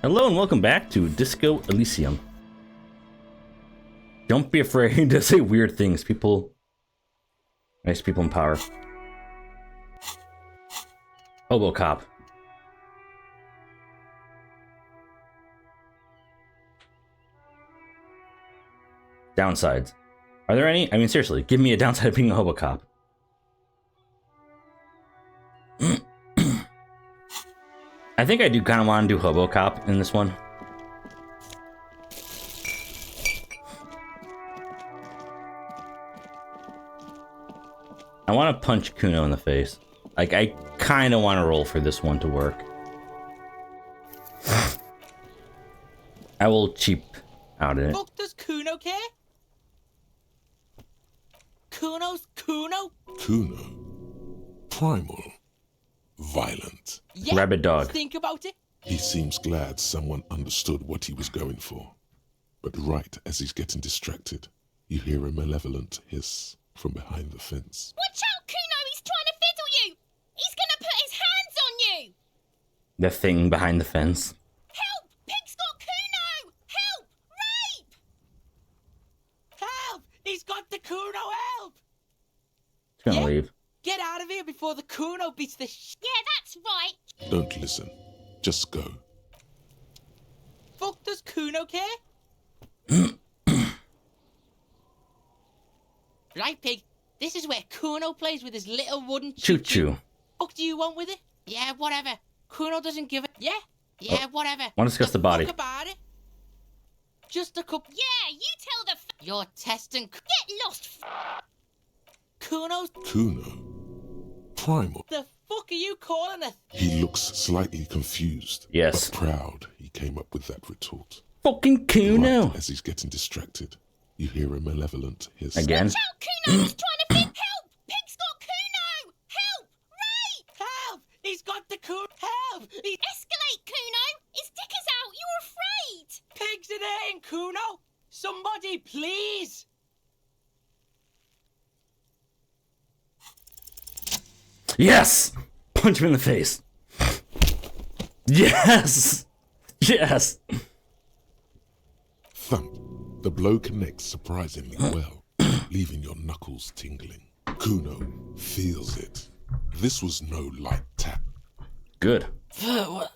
Hello and welcome back to Disco Elysium. Don't be afraid to say weird things, people. Nice people in power. Hobo cop. Downsides. Are there any? I mean, seriously, give me a downside of being a hobo cop. I think I do kind of want to do hobo cop in this one. I want to punch Cuno in the face. Like, I kind of want to roll for this one to work. I will cheap out in it. Fuck does Cuno care? Cuno's Cuno? Cuno. Primal. Violent. Yeah, Rabid dog. think about it. He seems glad someone understood what he was going for. But right as he's getting distracted, you hear a malevolent hiss from behind the fence. Watch out, Cuno! He's trying to fiddle you! He's gonna put his hands on you! The thing behind the fence. Help! Pig's got Cuno! Help! Rape! Help! He's got the Cuno, help! It's gonna Yeah. leave. Get out of here before the Cuno beats the Yeah, that's right! Don't listen. Just go. Fuck does Cuno care? Right, Pig. This is where Cuno plays with his little wooden Choo-choo. Fuck do you want with it? Yeah, whatever. Cuno doesn't give it. Yeah? Yeah, whatever. Want to discuss the body. Fuck about it. Just a couple. Yeah, you tell the You're testing Get lost, Cuno's. Cuno. Primal. The fuck are you calling it? He looks slightly confused. Yes. But proud he came up with that retort. Fucking Cuno! Right as he's getting distracted, you hear a malevolent hiss. Again? Watch out, Cuno! He's trying to Help! Pig's got Cuno! Help! Rape! Help! He's got the Cuno. Help! Escalate, Cuno! His dick is out! You're afraid! Pig's in here, Cuno. Somebody, please. Yes! Punch him in the face. Yes! Yes! Thump. The blow connects surprisingly well, leaving your knuckles tingling. Cuno feels it. This was no light tap. Good. What?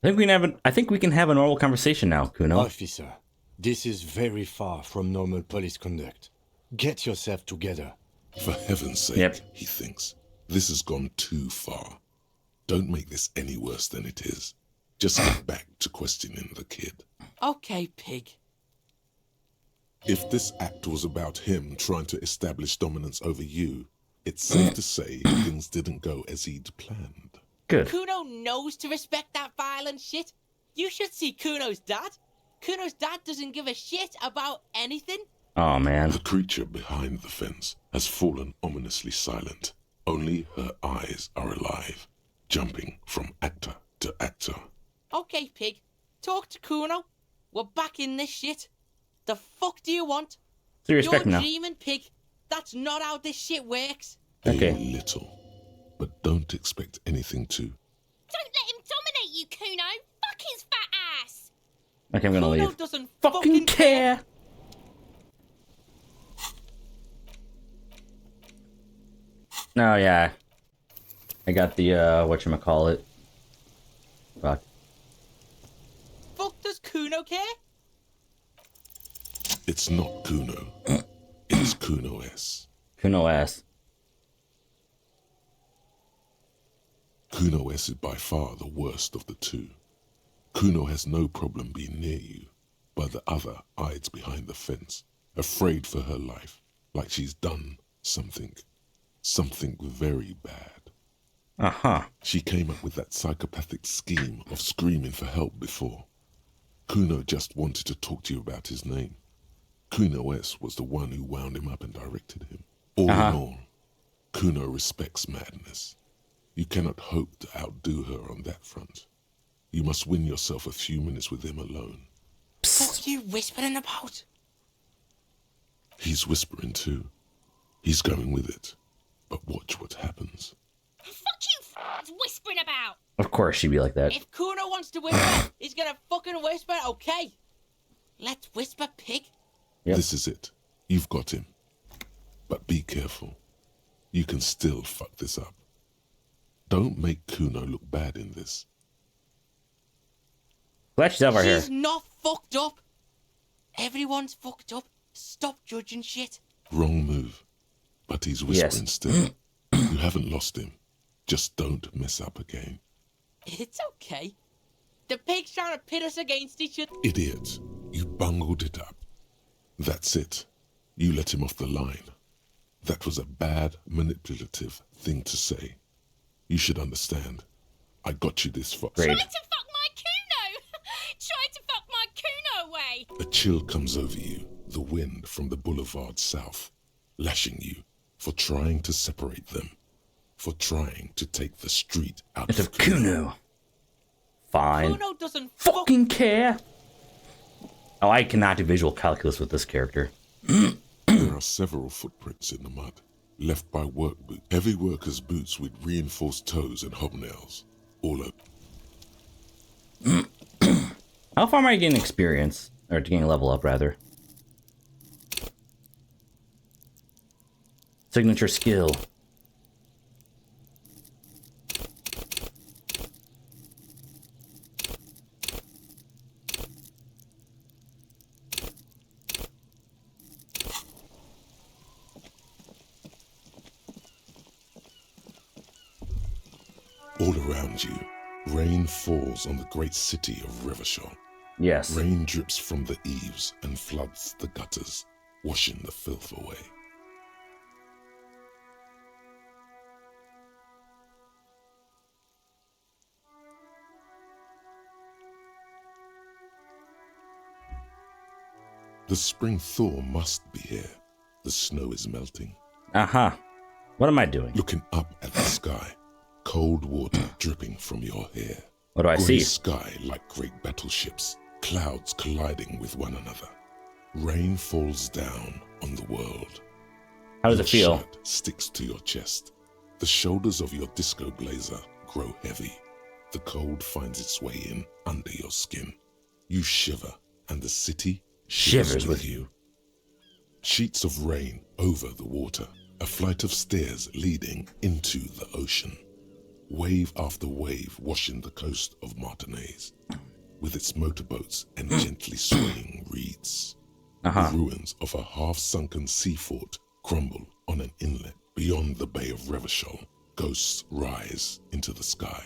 I think we can have a normal conversation now, Cuno. Officer, this is very far from normal police conduct. Get yourself together. For heaven's sake, Yep. he thinks. This has gone too far. Don't make this any worse than it is. Just get back to questioning the kid. Okay, Pig. If this act was about him trying to establish dominance over you, it's safe to say things didn't go as he'd planned. Good. Cuno knows to respect that violent shit. You should see Cuno's dad. Cuno's dad doesn't give a shit about anything. Oh, man. The creature behind the fence has fallen ominously silent. Only her eyes are alive, jumping from actor to actor. Okay, Pig. Talk to Cuno. We're back in this shit. The fuck do you want? So you You're respect me now. dreaming, Pig. That's not how this shit works. Okay. A little. But don't expect anything to. Don't let him dominate you, Cuno! Fuck his fat ass! Okay, I'm gonna Cuno leave. doesn't Fucking care! No, yeah. I got the, whatchamacallit. Fuck. Fuck does Cuno care? It's not Cuno. It's Cuno S. Cuno ass. Cuno S is by far the worst of the two. Cuno has no problem being near you, but the other hides behind the fence, afraid for her life, like she's done something very bad. Uh-huh. She came up with that psychopathic scheme of screaming for help before. Cuno just wanted to talk to you about his name. Cuno S was the one who wound him up and directed him. All in all, Cuno respects madness. You cannot hope to outdo her on that front. You must win yourself a few minutes with him alone. What are you whispering about? He's whispering too. He's going with it. But watch what happens. Fuck you whispering about. Of course she'd be like that. If Cuno wants to whisper, he's gonna fucking whisper, okay? Let's whisper, pig. Yep. This is it. You've got him. But be careful. You can still fuck this up. Don't make Cuno look bad in this. Glad she's out of our hair. She's not fucked up. Everyone's fucked up. Stop judging shit. Wrong move. But he's whispering Yes. still. You haven't lost him. Just don't mess up again. It's okay. The pig's trying to pit us against each other. Idiot. You bungled it up. That's it. You let him off the line. That was a bad, manipulative thing to say. You should understand. I got you this fox. Great. Try to fuck my Cuno. Try to fuck my Cuno away. A chill comes over you, the wind from the boulevard south, lashing you for trying to separate them, for trying to take the street out It's of of Cuno. Fine. Cuno doesn't Fucking care. Oh, I cannot do visual calculus with this character. There are several footprints in the mud, left by work boots, heavy workers' boots with reinforced toes and hobnails, all over. How far am I getting experience? Or getting a level up, rather. Signature skill. All around you, rain falls on the great city of Revachol. Yes. Rain drips from the eaves and floods the gutters, washing the filth away. The spring thaw must be here. The snow is melting. Uh-huh. What am I doing? Looking up at the sky, cold water dripping from your hair. What do I Grey see? sky like great battleships, clouds colliding with one another. Rain falls down on the world. How does it feel? Your shirt sticks to your chest. The shoulders of your disco blazer grow heavy. The cold finds its way in under your skin. You shiver, and the city Shivers with you. Sheets of rain over the water, a flight of stairs leading into the ocean. Wave after wave washing the coast of Martinaise, with its motorboats and gently swaying reeds. Uh-huh. The ruins of a half-sunken sea fort crumble on an inlet beyond the Bay of Revachol. Ghosts rise into the sky.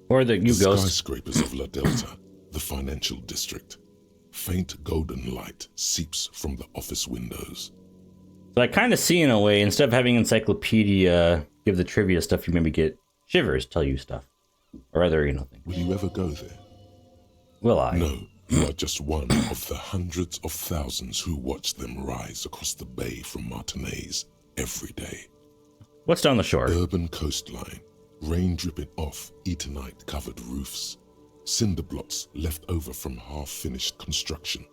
Or the you The ghost. skyscrapers of La Delta, the financial district. Faint golden light seeps from the office windows. So I kind of see in a way, instead of having encyclopedia give the trivia stuff, you maybe get shivers tell you stuff. Or other, things. Will you ever go there? Will I? No, you are just one of the hundreds of thousands who watch them rise across the bay from Martinaise every day. What's down the shore? Urban coastline, rain dripping off Eternite-covered roofs, cinder blocks left over from half-finished construction,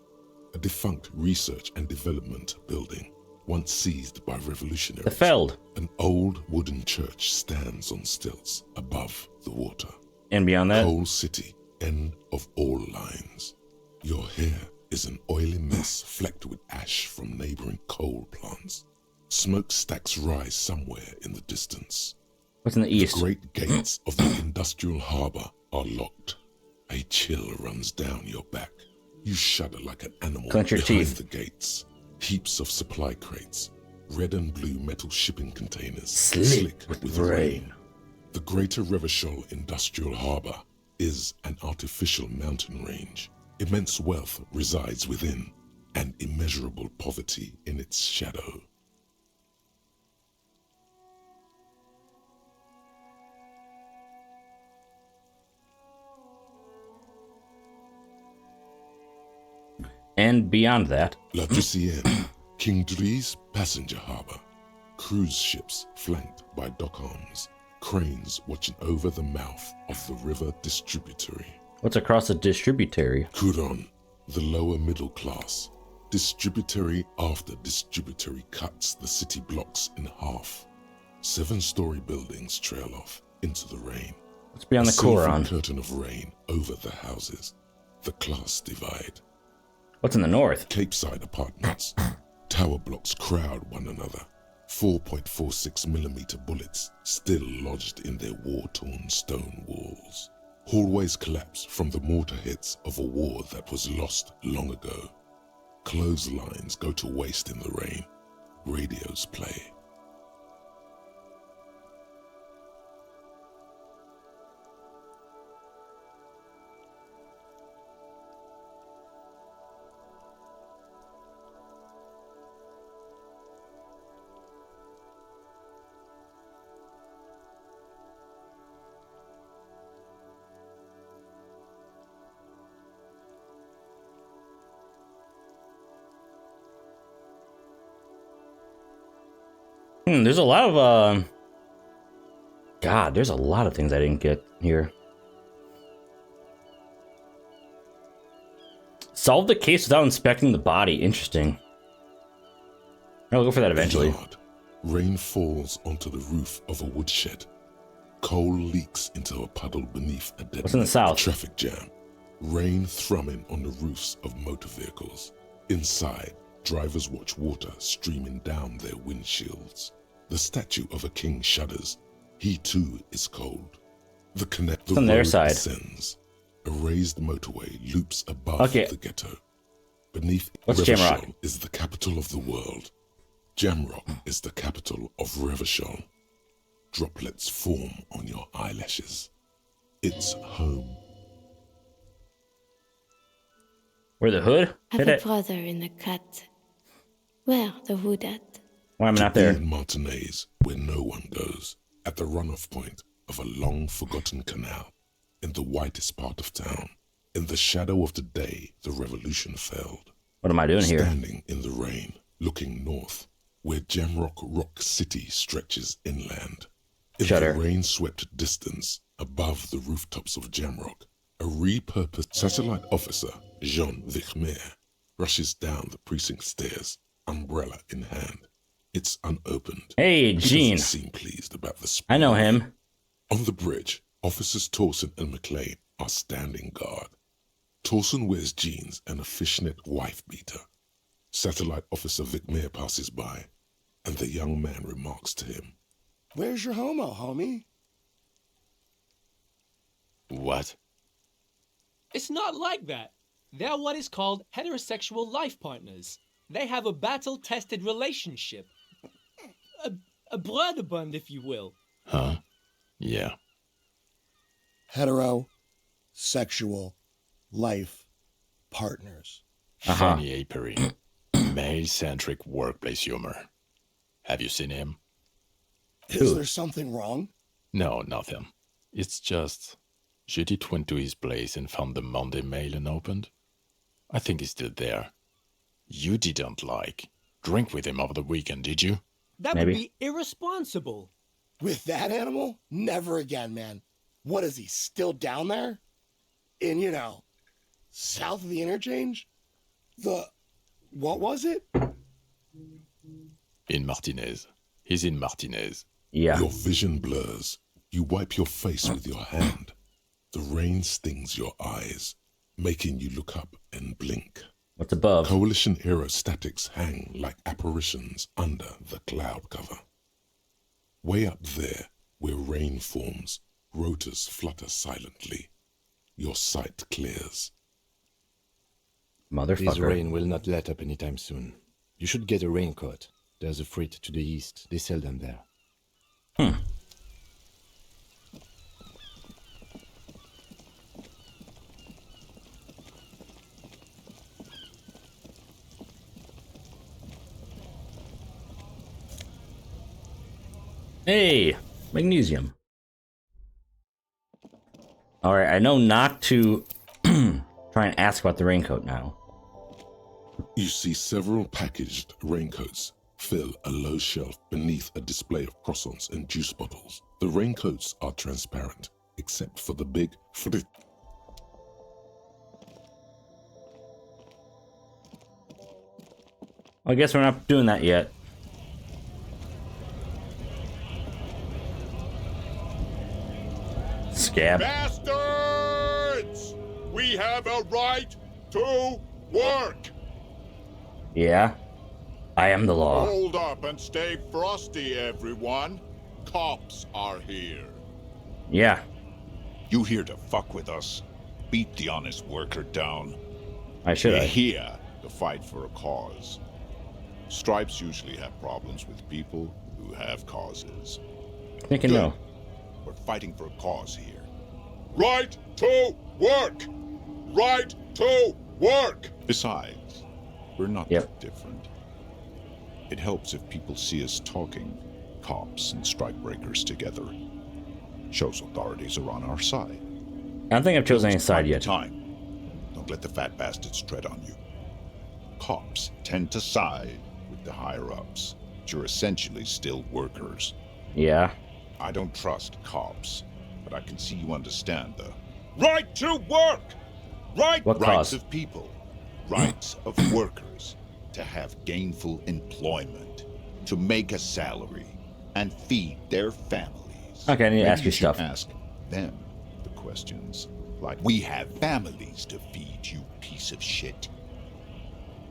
a defunct research and development building, once seized by revolutionaries. The Feld. An old wooden church stands on stilts above the water. And beyond that? Coal City, end of all lines. Your hair is an oily mess flecked with ash from neighboring coal plants. Smokestacks rise somewhere in the distance. What's in the The east? great gates of the industrial harbor are locked. A chill runs down your back. You shudder like an animal Clench your behind teeth. the gates. Heaps of supply crates, red and blue metal shipping containers, Slick with rain. The Greater Revachol Industrial Harbor is an artificial mountain range. Immense wealth resides within, and immeasurable poverty in its shadow. And beyond that, La Drusienne, King Dries passenger harbor. Cruise ships flanked by dock arms. Cranes watching over the mouth of the river distributary. what's across the distributary? Curon, the lower middle class. Distributary after distributary cuts the city blocks in half. 7-story buildings trail off into the rain. Let's be on the A silvery Coron. curtain of rain over the houses. The class divide. What's in the north? Capeside apartments. Tower blocks crowd one another. 4.46mm bullets still lodged in their war-torn stone walls. Hallways collapse from the mortar hits of a war that was lost long ago. Clotheslines go to waste in the rain. Radios play. There's a lot of, God, there's a lot of things I didn't get here. Solve the case without inspecting the body. Interesting. I'll go for that eventually. Yard. Rain falls onto the roof of a woodshed. Coal leaks into a puddle beneath a dead What's in the south? traffic jam. Rain thrumming on the roofs of motor vehicles. Inside, drivers watch water streaming down their windshields. The statue of a king shudders. He too is cold. The on their road side. descends. A raised motorway loops above Okay. the ghetto. Beneath What's Jamrock? Revachol is the capital of the world. Jamrock is the capital of Revachol. Droplets form on your eyelashes. It's home. Where the hood? Have Hit a it. brother in the cut. Where the hood at? Why am I To not be there? in Martinez, where no one goes, at the runoff point of a long-forgotten canal, in the whitest part of town. In the shadow of the day the revolution failed. What am I doing here? Standing in the rain, looking north, where Jamrock Rock City stretches inland. In Shudder. the rain-swept distance, above the rooftops of Jamrock, a repurposed satellite officer, Jean Vichmer, rushes down the precinct stairs, umbrella in hand. It's unopened. Hey, He Gene. doesn't seem pleased about the I know him. On the bridge, Officers Torson and McLean are standing guard. Torson wears jeans and a fishnet wife-beater. Satellite Officer Vichmer passes by, and the young man remarks to him, Where's your homo, homie? What? It's not like that. They're what is called heterosexual life partners. They have a battle-tested relationship. A brother-bond, if you will. Huh? Yeah. Hetero, sexual, life, partners. Funny apery. Male-centric workplace humor. Have you seen him? Is there something wrong? No, nothing. It's just... Judith went to his place and found the Monday mail unopened. I think he's still there. You didn't drink with him over the weekend, did you? That Maybe. would be irresponsible. With that animal? Never again, man. What is he, still down there? In, south of the interchange? What was it? In Martinez. He's in Martinez. Yeah. Your vision blurs. You wipe your face with your hand. The rain stings your eyes, making you look up and blink. What's above? Coalition aerostatics hang like apparitions under the cloud cover. Way up there, where rain forms, rotors flutter silently. Your sight clears. This Motherfucker. rain will not let up anytime soon. You should get a raincoat. There's a freight to the east. They sell them there. Hey, magnesium. Alright, I know not to try and ask about the raincoat now. You see several packaged raincoats fill a low shelf beneath a display of croissants and juice bottles. The raincoats are transparent, except for the big frit. I guess we're not doing that yet. Dab. Bastards! We have a right to work! Yeah. I am the law. Hold up and stay frosty, everyone. Cops are here. Yeah. You here to fuck with us? Beat the honest worker down. I should We're have. here to fight for a cause. Stripes usually have problems with people who have causes. Thinking no. We're fighting for a cause here. Right to work! Right to work! Besides, we're not Yep. that different. It helps if people see us talking, cops and strikebreakers together. Shows authorities are on our side. I don't think I've chosen any side Fight yet. the time. Don't let the fat bastards tread on you. Cops tend to side with the higher-ups, but you're essentially still workers. Yeah. I don't trust cops, but I can see you understand the right to work! Right What rights cause? of people, rights of workers, to have gainful employment, to make a salary, and feed their families. Okay, I need to Maybe ask you should stuff. Ask them the questions. Like, we have families to feed, you piece of shit.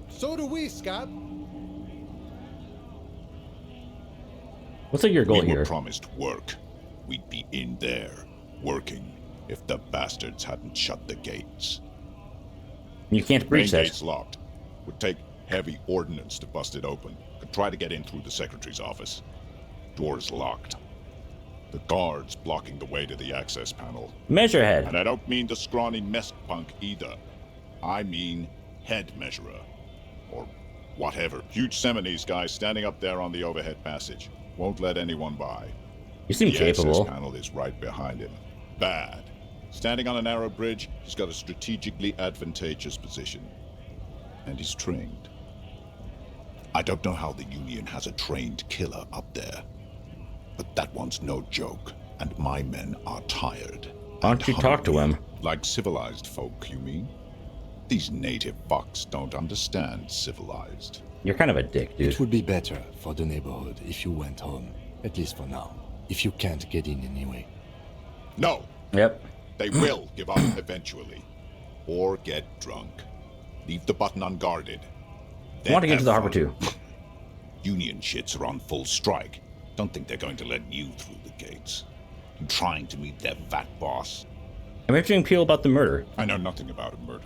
So do we, Scott. What's like your goal We were here? promised work. We'd be in there, working, if the bastards hadn't shut the gates. You can't Main breach that. gate's locked. Would take heavy ordnance to bust it open. Could try to get in through the secretary's office. Door's locked. The guard's blocking the way to the access panel. Measurehead. And I don't mean the scrawny mess punk either. I mean head measurer. Or whatever. Huge Seminese guy standing up there on the overhead passage. Won't let anyone by. You seem The capable. access panel is right behind him. Bad. Standing on a narrow bridge, he's got a strategically advantageous position. And he's trained. I don't know how the Union has a trained killer up there. But that one's no joke, and my men are tired. Why don't you talk to him? Like civilized folk, you mean? These native fucks don't understand civilized. You're kind of a dick, It dude. would be better for the neighborhood if you went home, at least for now, if you can't get in anyway. No, Yep. they will give up eventually. Or get drunk. Leave the button unguarded. I want to get to the harbor too. too. Union shits are on full strike. Don't think they're going to let you through the gates. I'm trying to meet their fat boss. I'm interviewing people about the murder. I know nothing about a murder.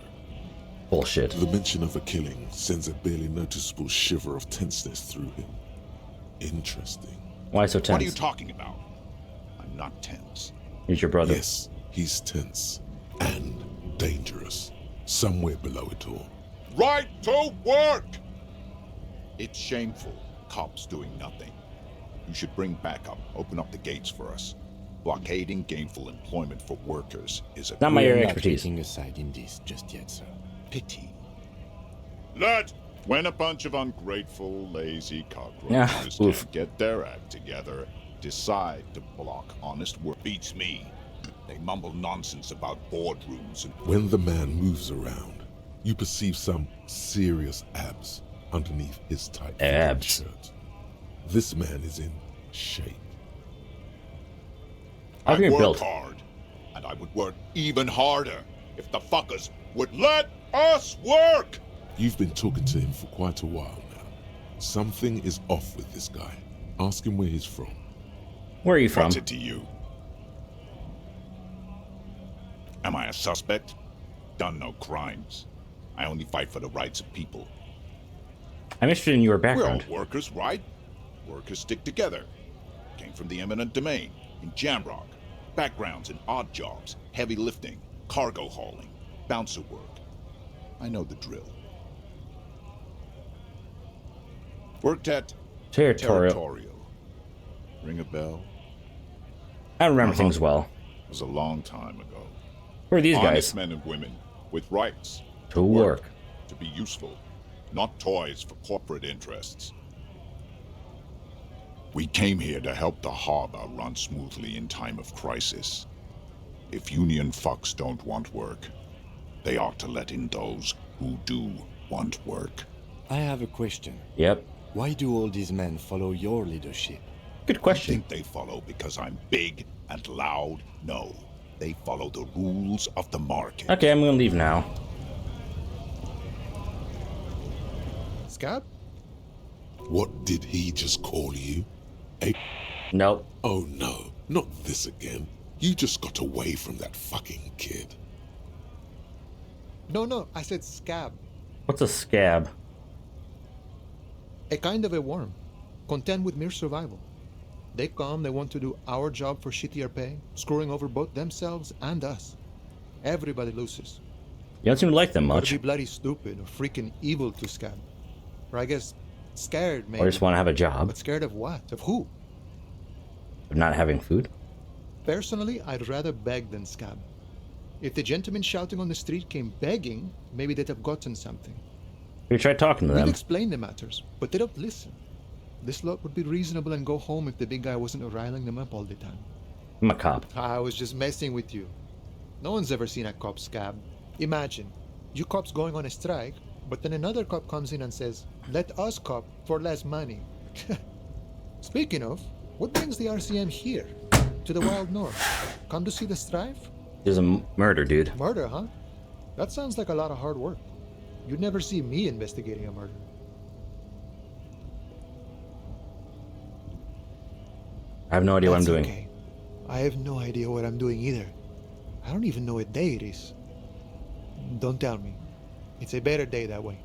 Bullshit. The mention of a killing sends a barely noticeable shiver of tenseness through him. Interesting. Why so What are you tense? talking about? I'm not tense. He's your brother. Yes, he's tense and dangerous. Somewhere below it all. Right to work! It's shameful. Cops doing nothing. You should bring backup. Open up the gates for us. Blockading gainful employment for workers is a Not my We're area of not expertise. taking a side in this just yet, sir. pity. Let When a bunch of ungrateful, lazy Ah, cockroaches oof. can't get their act together, decide to block honest work. Beats me. They mumble nonsense about boardrooms and When the man moves around, you perceive some serious abs underneath his tight Abs. shirt. This man is in shape. How come I you're work built? hard, and I would work even harder if the fuckers would let us work. You've been talking to him for quite a while now. Something is off with this guy. Ask him where he's from. Where are you from? What's it to you? Am I a suspect? Done no crimes. I only fight for the rights of people. I'm interested in your We're all background. workers, right? Workers stick together. Came from the eminent domain, in Jamrock. Backgrounds in odd jobs, heavy lifting, cargo hauling, bouncer work. I know the drill. Worked at Territorial. Ring a bell? I remember things well. It was a long time ago. Who are these Honest guys? men and women with rights To work. to be useful, not toys for corporate interests. We came here to help the harbor run smoothly in time of crisis. If Union fucks don't want work, they ought to let in those who do want work. I have a question. Yep. Why do all these men follow your leadership? Good You question. think they follow because I'm big and loud? No. They follow the rules of the market. Okay, I'm gonna leave now. Scab? What did he just call you? Nope. Oh no, not this again. You just got away from that fucking kid. No, I said scab. What's a scab? A kind of a worm, content with mere survival. They come, they want to do our job for shittier pay, screwing over both themselves and us. Everybody loses. You don't seem to like them Gotta much. be bloody stupid or freaking evil to scab. Or I guess scared, maybe. Or just want to have a job. But scared of what? Of who? Of not having food. Personally, I'd rather beg than scab. If the gentleman shouting on the street came begging, maybe they'd have gotten something. We tried talking to We've them. explained the matters, but they don't listen. This lot would be reasonable and go home if the big guy wasn't riling them up all the time. I'm a cop. I was just messing with you. No one's ever seen a cop scab. Imagine, you cops going on a strike, but then another cop comes in and says, let us cop for less money. Speaking of, what brings the RCM here? To the Wild North? Come to see the strife? There's a murder, dude. Murder, huh? That sounds like a lot of hard work. You'd never see me investigating a murder. I have no idea what I'm That's doing. okay. I have no idea what I'm doing either. I don't even know what day it is. Don't tell me. It's a better day that way.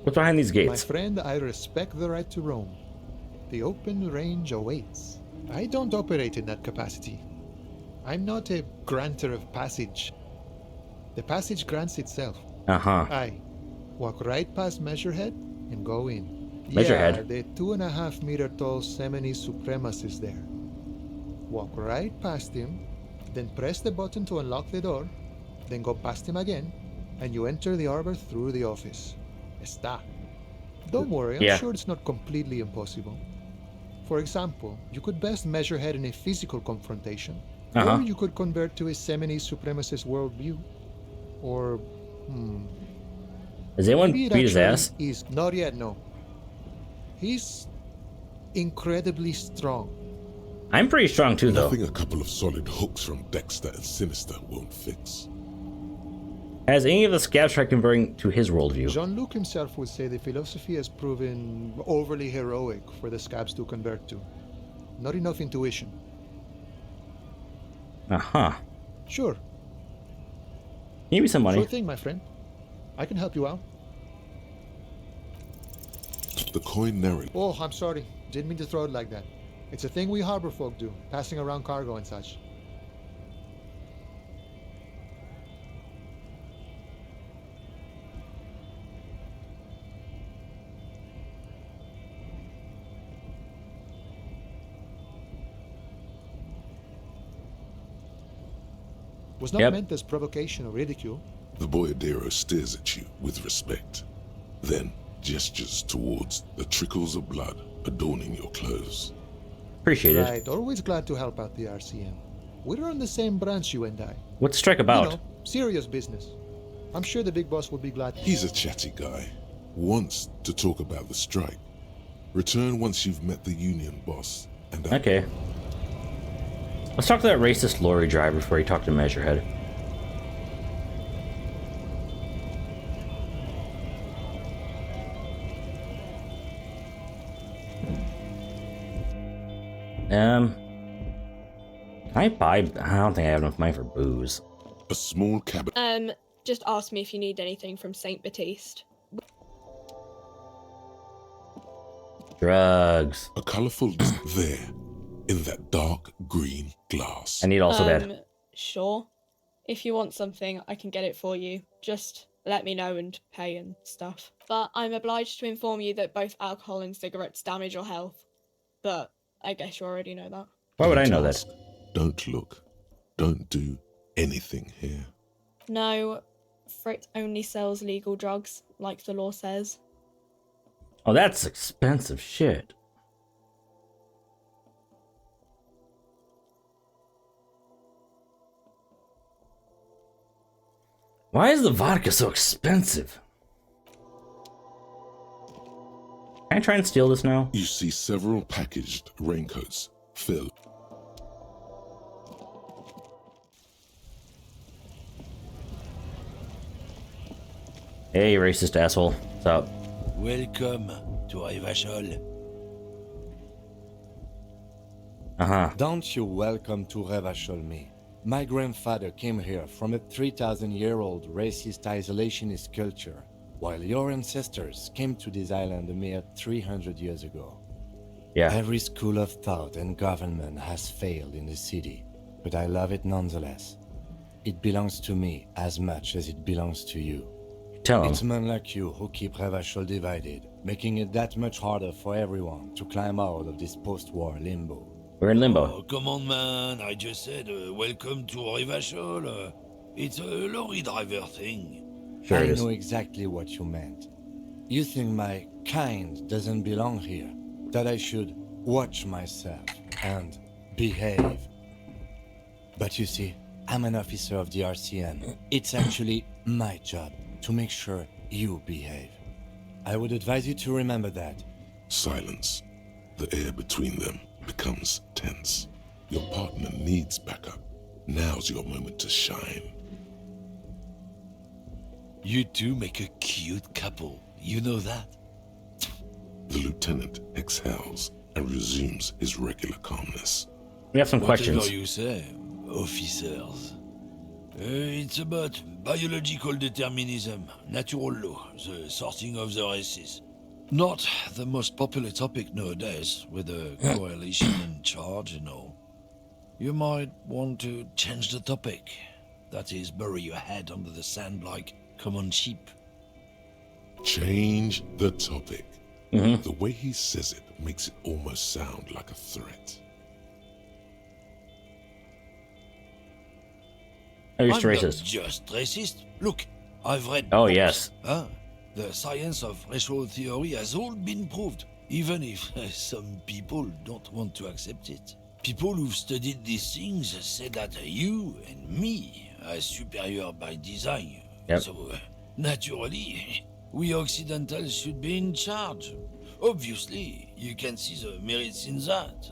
What's behind these My gates? friend, I respect the right to roam. The open range awaits. I don't operate in that capacity. I'm not a granter of passage. The passage grants itself. Uh-huh. I walk right past Measurehead and go in. Measurehead? Yeah, the 2.5 meter tall Semini Supremus is there. Walk right past him, then press the button to unlock the door, then go past him again, and you enter the arbor through the office. Está. Don't worry, I'm Yeah. sure it's not completely impossible. For example, you could best Measurehead in a physical confrontation, Uh-huh. or you could convert to a Semini Supremacist worldview. Or, Does anyone maybe it beat his actually ass? is not yet, no. He's incredibly strong. I'm pretty strong too, though. Nothing a couple of solid hooks from Dexter and Sinister won't fix. Has any of the scabs tried converting to his worldview? Jean-Luc himself would say the philosophy has proven overly heroic for the scabs to convert to. Not enough intuition. Uh-huh. Sure. Give me some money. Sure thing, my friend. I can help you out. The coin narrative. Oh, I'm sorry. Didn't mean to throw it like that. It's a thing we harbor folk do, passing around cargo and such. Was not Yep. meant as provocation or ridicule. The boyadero stares at you with respect, then gestures towards the trickles of blood adorning your clothes. Appreciate it. Right, always glad to help out the RCM. We're on the same branch, you and I. What's strike about? You know, serious business. I'm sure the big boss will be glad. He's a chatty guy. Wants to talk about the strike. Return once you've met the union boss. And Okay. Let's talk to that racist lorry driver before he talked to Measurehead. Can I buy? I don't think I have enough money for booze. A small cabin. Just ask me if you need anything from Saint Baptiste. Drugs. A colorful there, in that dark green glass. I need also that. Sure. If you want something, I can get it for you. Just let me know and pay and stuff. But I'm obliged to inform you that both alcohol and cigarettes damage your health. But I guess you already know that. Why would I know that? Don't look. Don't do anything here. No, Frit only sells legal drugs, like the law says. Oh, that's expensive shit. Why is the vodka so expensive? Can I try and steal this now? You see several packaged raincoats. Fill. Hey, racist asshole. What's up? Welcome to Revachol. Don't you welcome to Revachol me. My grandfather came here from a 3,000-year-old racist isolationist culture, while your ancestors came to this island a mere 300 years ago. Yeah. Every school of thought and government has failed in the city, but I love it nonetheless. It belongs to me as much as it belongs to you. Tell him. It's men like you who keep Revachol divided, making it that much harder for everyone to climb out of this post-war limbo. We're in limbo. Oh, come on, man. I just said welcome to Revachol. It's a lorry driver thing. Sure I it is. know exactly what you meant. You think my kind doesn't belong here, that I should watch myself and behave. But you see, I'm an officer of the RCM. It's actually my job to make sure you behave. I would advise you to remember that. Silence. The air between them becomes tense. Your partner needs backup. Now's your moment to shine. You two make a cute couple. You know that? The lieutenant exhales and resumes his regular calmness. We have some questions. Whatever you say, officers. It's about biological determinism, natural law, the sorting of the races. Not the most popular topic nowadays, with the coalition in charge and all. You might want to change the topic. That is, bury your head under the sand like common sheep. Change the topic. Mm-hmm. The way he says it makes it almost sound like a threat. Are you I'm racist? not just racist. Look, I've read Oh, books. yes. The science of racial theory has all been proved, even if some people don't want to accept it. People who've studied these things say that you and me are superior by design. Yep. So, naturally, we Occidentals should be in charge. Obviously, you can see the merits in that.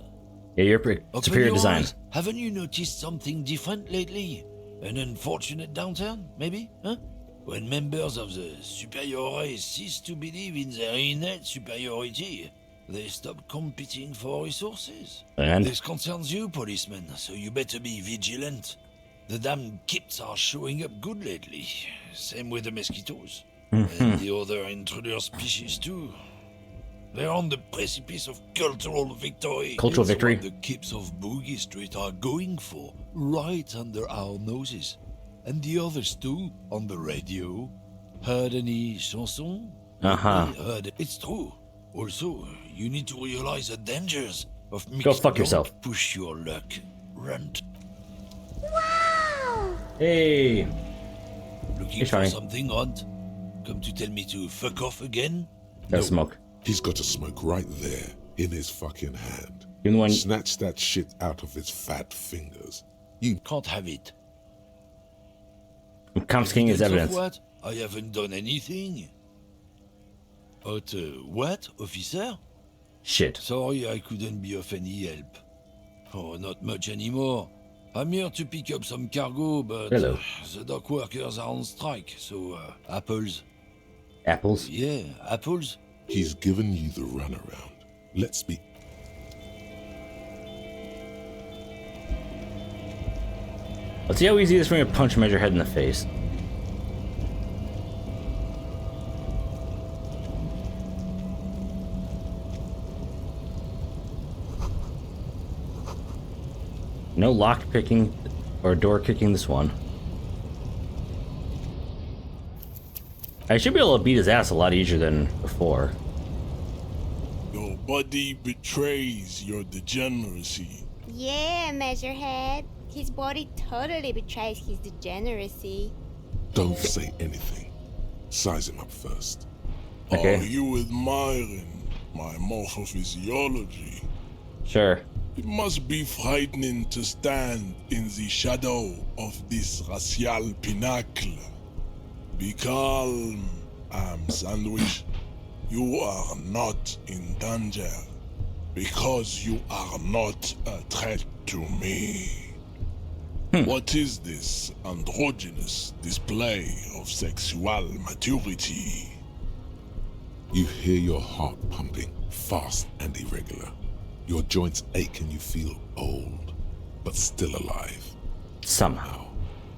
Yeah, you're Open superior your design. eyes. Haven't you noticed something different lately? An unfortunate downturn, maybe? Huh? When members of the superior race cease to believe in their innate superiority, they stop competing for resources. And? This concerns you, policemen, so you better be vigilant. The damn kips are showing up good lately. Same with the mosquitoes. And the other intruder species too. They're on the precipice of cultural victory. Cultural It's victory? what the kips of Boogie Street are going for, right under our noses. And the others too, on the radio. Heard any chanson? Uh-huh. Heard it. It's true. Also, you need to realize the dangers of mixed. Go fuck Don't yourself. Push your luck. Run. Hey. Looking Hey, for Shiny. something, Hunt? Come to tell me to fuck off again? Got smoke. He's got a smoke right there in his fucking hand. You the one- Snatch that shit out of his fat fingers. You can't have it. I'm confiscating his Evidence evidence. of what? I haven't done anything. But what, officer? Shit. Sorry I couldn't be of any help. Oh, not much anymore. I'm here to pick up some cargo, but Hello. the dock workers are on strike, so apples. Apples? Yeah, apples. He's given you the runaround. Let's be. Let's see how easy it is for me to punch Measurehead in the face. No lock picking or door kicking this one. I should be able to beat his ass a lot easier than before. Your body betrays your degeneracy. Yeah, Measurehead. His body totally betrays his degeneracy. Don't say anything. Size him up first. Okay. Are you admiring my morphophysiology? Sure. It must be frightening to stand in the shadow of this racial pinnacle. Be calm, Sandwich. You are not in danger because you are not a threat to me. What is this androgynous display of sexual maturity? You hear your heart pumping, fast and irregular. Your joints ache and you feel old, but still alive. Somehow.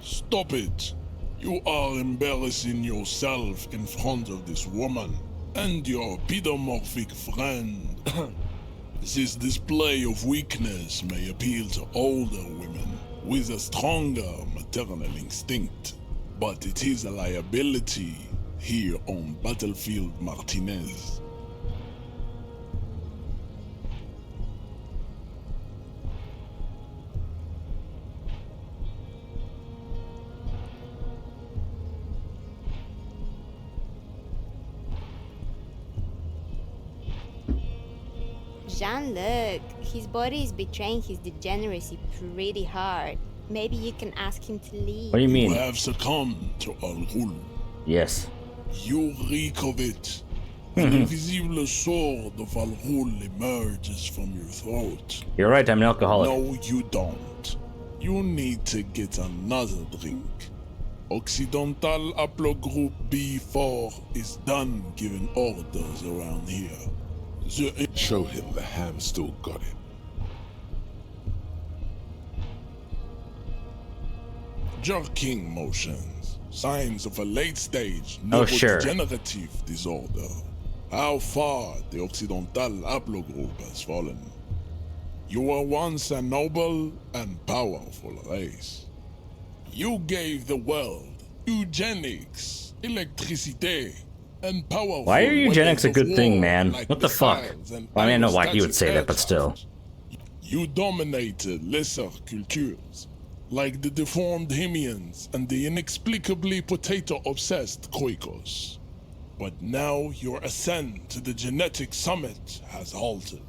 Stop it! You are embarrassing yourself in front of this woman and your pedomorphic friend. This display of weakness may appeal to older women with a stronger maternal instinct, but it is a liability here on Battlefield Martinez. Jean-Luc, his body is betraying his degeneracy pretty hard. Maybe you can ask him to leave. What do you mean? You have succumbed to Al-Ghul. Yes. You reek of it. An invisible sword of Al-Ghul emerges from your throat. You're right, I'm an alcoholic. No, you don't. You need to get another drink. Occidental Haplogroup B4 is done giving orders around here. Show him the ham still got it. Jerking motions. Signs of a late-stage Sure. neurodegenerative disorder. How far the Occidental Haplogroup has fallen. You were once a noble and powerful race. You gave the world eugenics, electricité, and powerful Why are eugenics a weapons of good thing, war man? like What the fuck? missiles and I mean, I know why he would aerostatic say that, but still. aircraft. You dominated lesser cultures, like the deformed Hemians and the inexplicably potato-obsessed Khoikos. But now your ascent to the genetic summit has halted.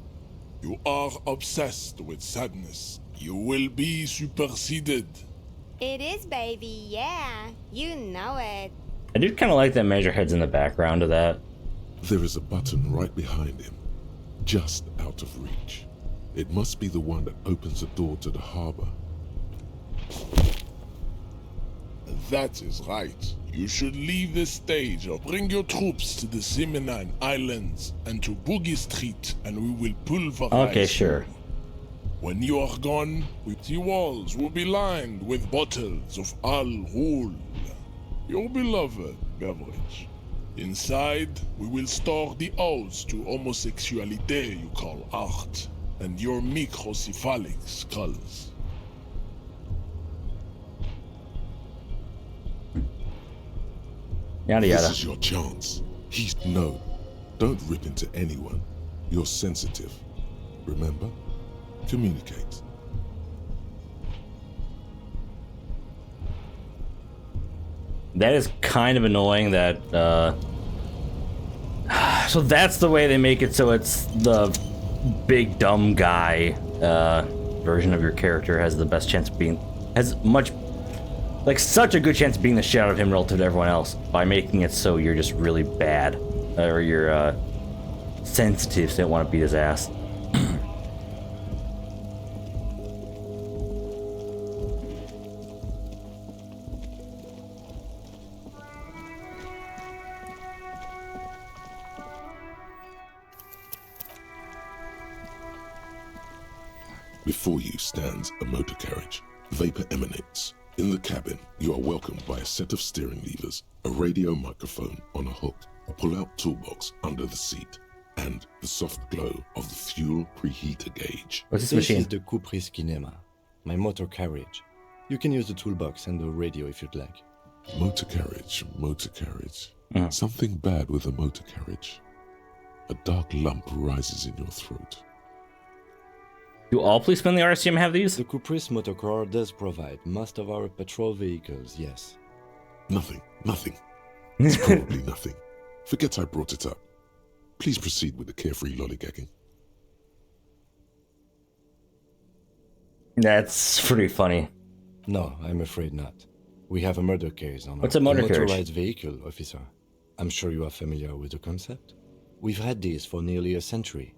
You are obsessed with sadness. You will be superseded. It is, baby, yeah. You know it. I do kind of like that Measurehead's in the background of that. There is a button right behind him, just out of reach. It must be the one that opens the door to the harbor. That is right. You should leave the stage or bring your troops to the Simonine Islands and to Boogie Street, and we will pulverize. Okay, sure. you. When you are gone, the walls will be lined with bottles of Al-Ghul, your beloved beverage. Inside, we will store the odes to homosexuality you call art, and your microcephalic skulls. Yada yada. This is your chance. No, don't rip into anyone. You're sensitive. Remember? Communicate. That is kind of annoying that, so that's the way they make it so it's the big dumb guy, version of your character has the best chance of being, has much, like such a good chance of being the shit out of him relative to everyone else by making it so you're just really bad, or you're, sensitive so you don't want to beat his ass. Before you stands a motor carriage. Vapor emanates. In the cabin, you are welcomed by a set of steering levers, a radio microphone on a hook, a pull-out toolbox under the seat, and the soft glow of the fuel preheater gauge. What's this This machine? is the Caprice Kinema, my motor carriage. You can use the toolbox and the radio if you'd like. Motor carriage, motor carriage. Mhm. Something bad with a motor carriage. A dark lump rises in your throat. Do all policemen in the RCM have these? The Caprice motorcar does provide most of our patrol vehicles, yes. Nothing. It's probably nothing. Forget I brought it up. Please proceed with the carefree lollygagging. That's pretty funny. No, I'm afraid not. We have a murder case on What's a motor carriage? motorized vehicle, officer. I'm sure you are familiar with the concept. We've had these for nearly a century.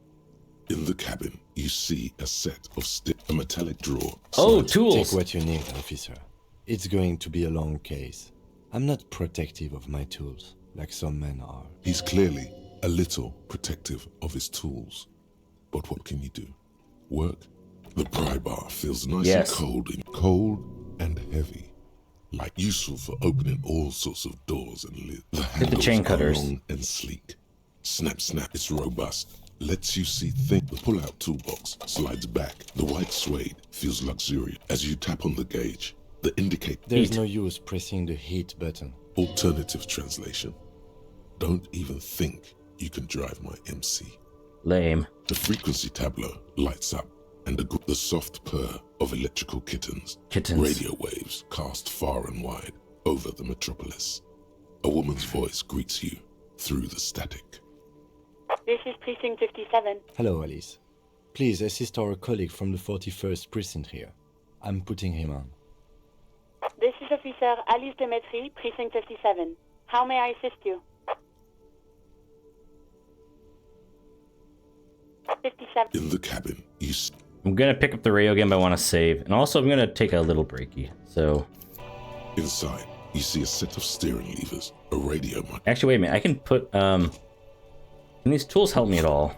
In the cabin, you see a set of a metallic drawer. Oh, slides- tools! Take what you need, officer. It's going to be a long case. I'm not protective of my tools, like some men are. He's clearly a little protective of his tools. But what can you do? Work? The pry bar feels nice Yes. and cold and heavy. Like useful for opening all sorts of doors and lids. The handles chain are cutters. long and sleek. Snap, snap, it's robust. Lets you see things. The pull-out toolbox slides back. The white suede feels luxurious. As you tap on the gauge, the indicator. There's no use pressing the heat button. Alternative translation. Don't even think you can drive my MC. Lame. The frequency tableau lights up, and the soft purr of electrical kittens. Radio waves cast far and wide over the metropolis. A woman's voice greets you through the static. This is Precinct 57. Hello, Alice. Please assist our colleague from the 41st precinct here. I'm putting him on. This is Officer Alice Demetri, Precinct 57. How may I assist you? 57. In the cabin, you I'm gonna pick up the radio again, but I want to save. And also, I'm gonna take a little breaky. So. Inside, you see a set of steering levers, a radio mic. Actually, wait a minute. I can put, Can these tools help me at all?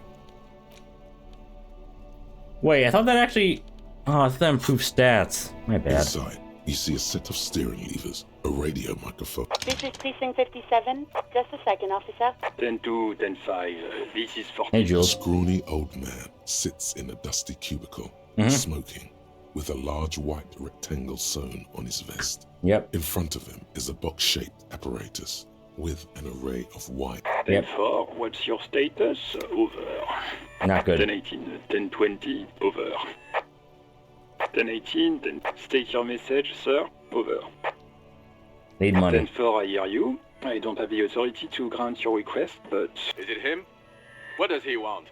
Wait, I thought that actually... Oh, I thought that improved stats. My bad. Inside, you see a set of steering levers, a radio microphone. This is Precinct 57. Just a second, officer. 10-2, 10-5. This is 40. Hey, A Jules. scrawny old man sits in a dusty cubicle, smoking, with a large white rectangle sewn on his vest. Yep. In front of him is a box-shaped apparatus with an array of white. 10-4, what's your status? Over. Not good. 10-18, 10-20, over. 10-18, 10... State your message, sir. Over. Need money. 10-4, I hear you. I don't have the authority to grant your request, but... Is it him? What does he want?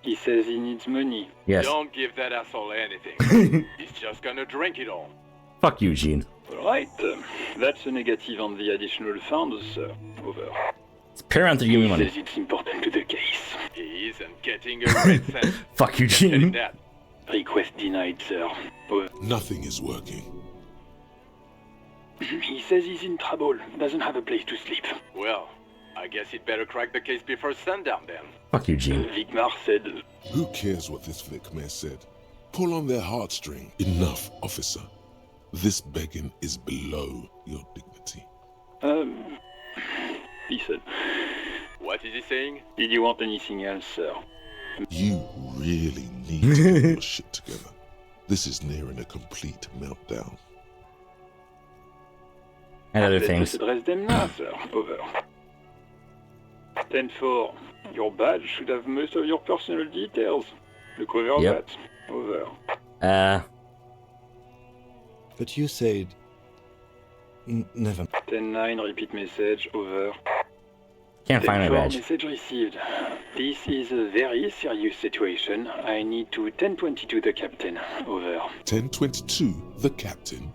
He says he needs money. Yes. Don't give that asshole anything. He's just gonna drink it all. Fuck you, Gene. Alright, that's a negative on the additional funds, sir. Over. It's paramount to give me He money. says it's important to the case. He isn't getting a red cent. Fuck you, Tell him Gene. that. Request denied, sir. Over. Nothing is working. He says he's in trouble. Doesn't have a place to sleep. Well, I guess he'd better crack the case before sundown then. Fuck you, Gene. Vicmar said... Who cares what this Vicmar said? Pull on their heartstring. Enough, officer. This begging is below your dignity. He said... What is he saying? Did you want anything else, sir? You really need to get your shit together. This is nearing a complete meltdown. And other things. Address them now, sir. Over. 10-4. Your badge should have most of your personal details. Look over Yep. that. Over. But you said... never. 10-9, repeat message. Over. Can't find my 10-4, badge. message received. This is a very serious situation. I need to 10-22 the captain. Over. 1022, the captain.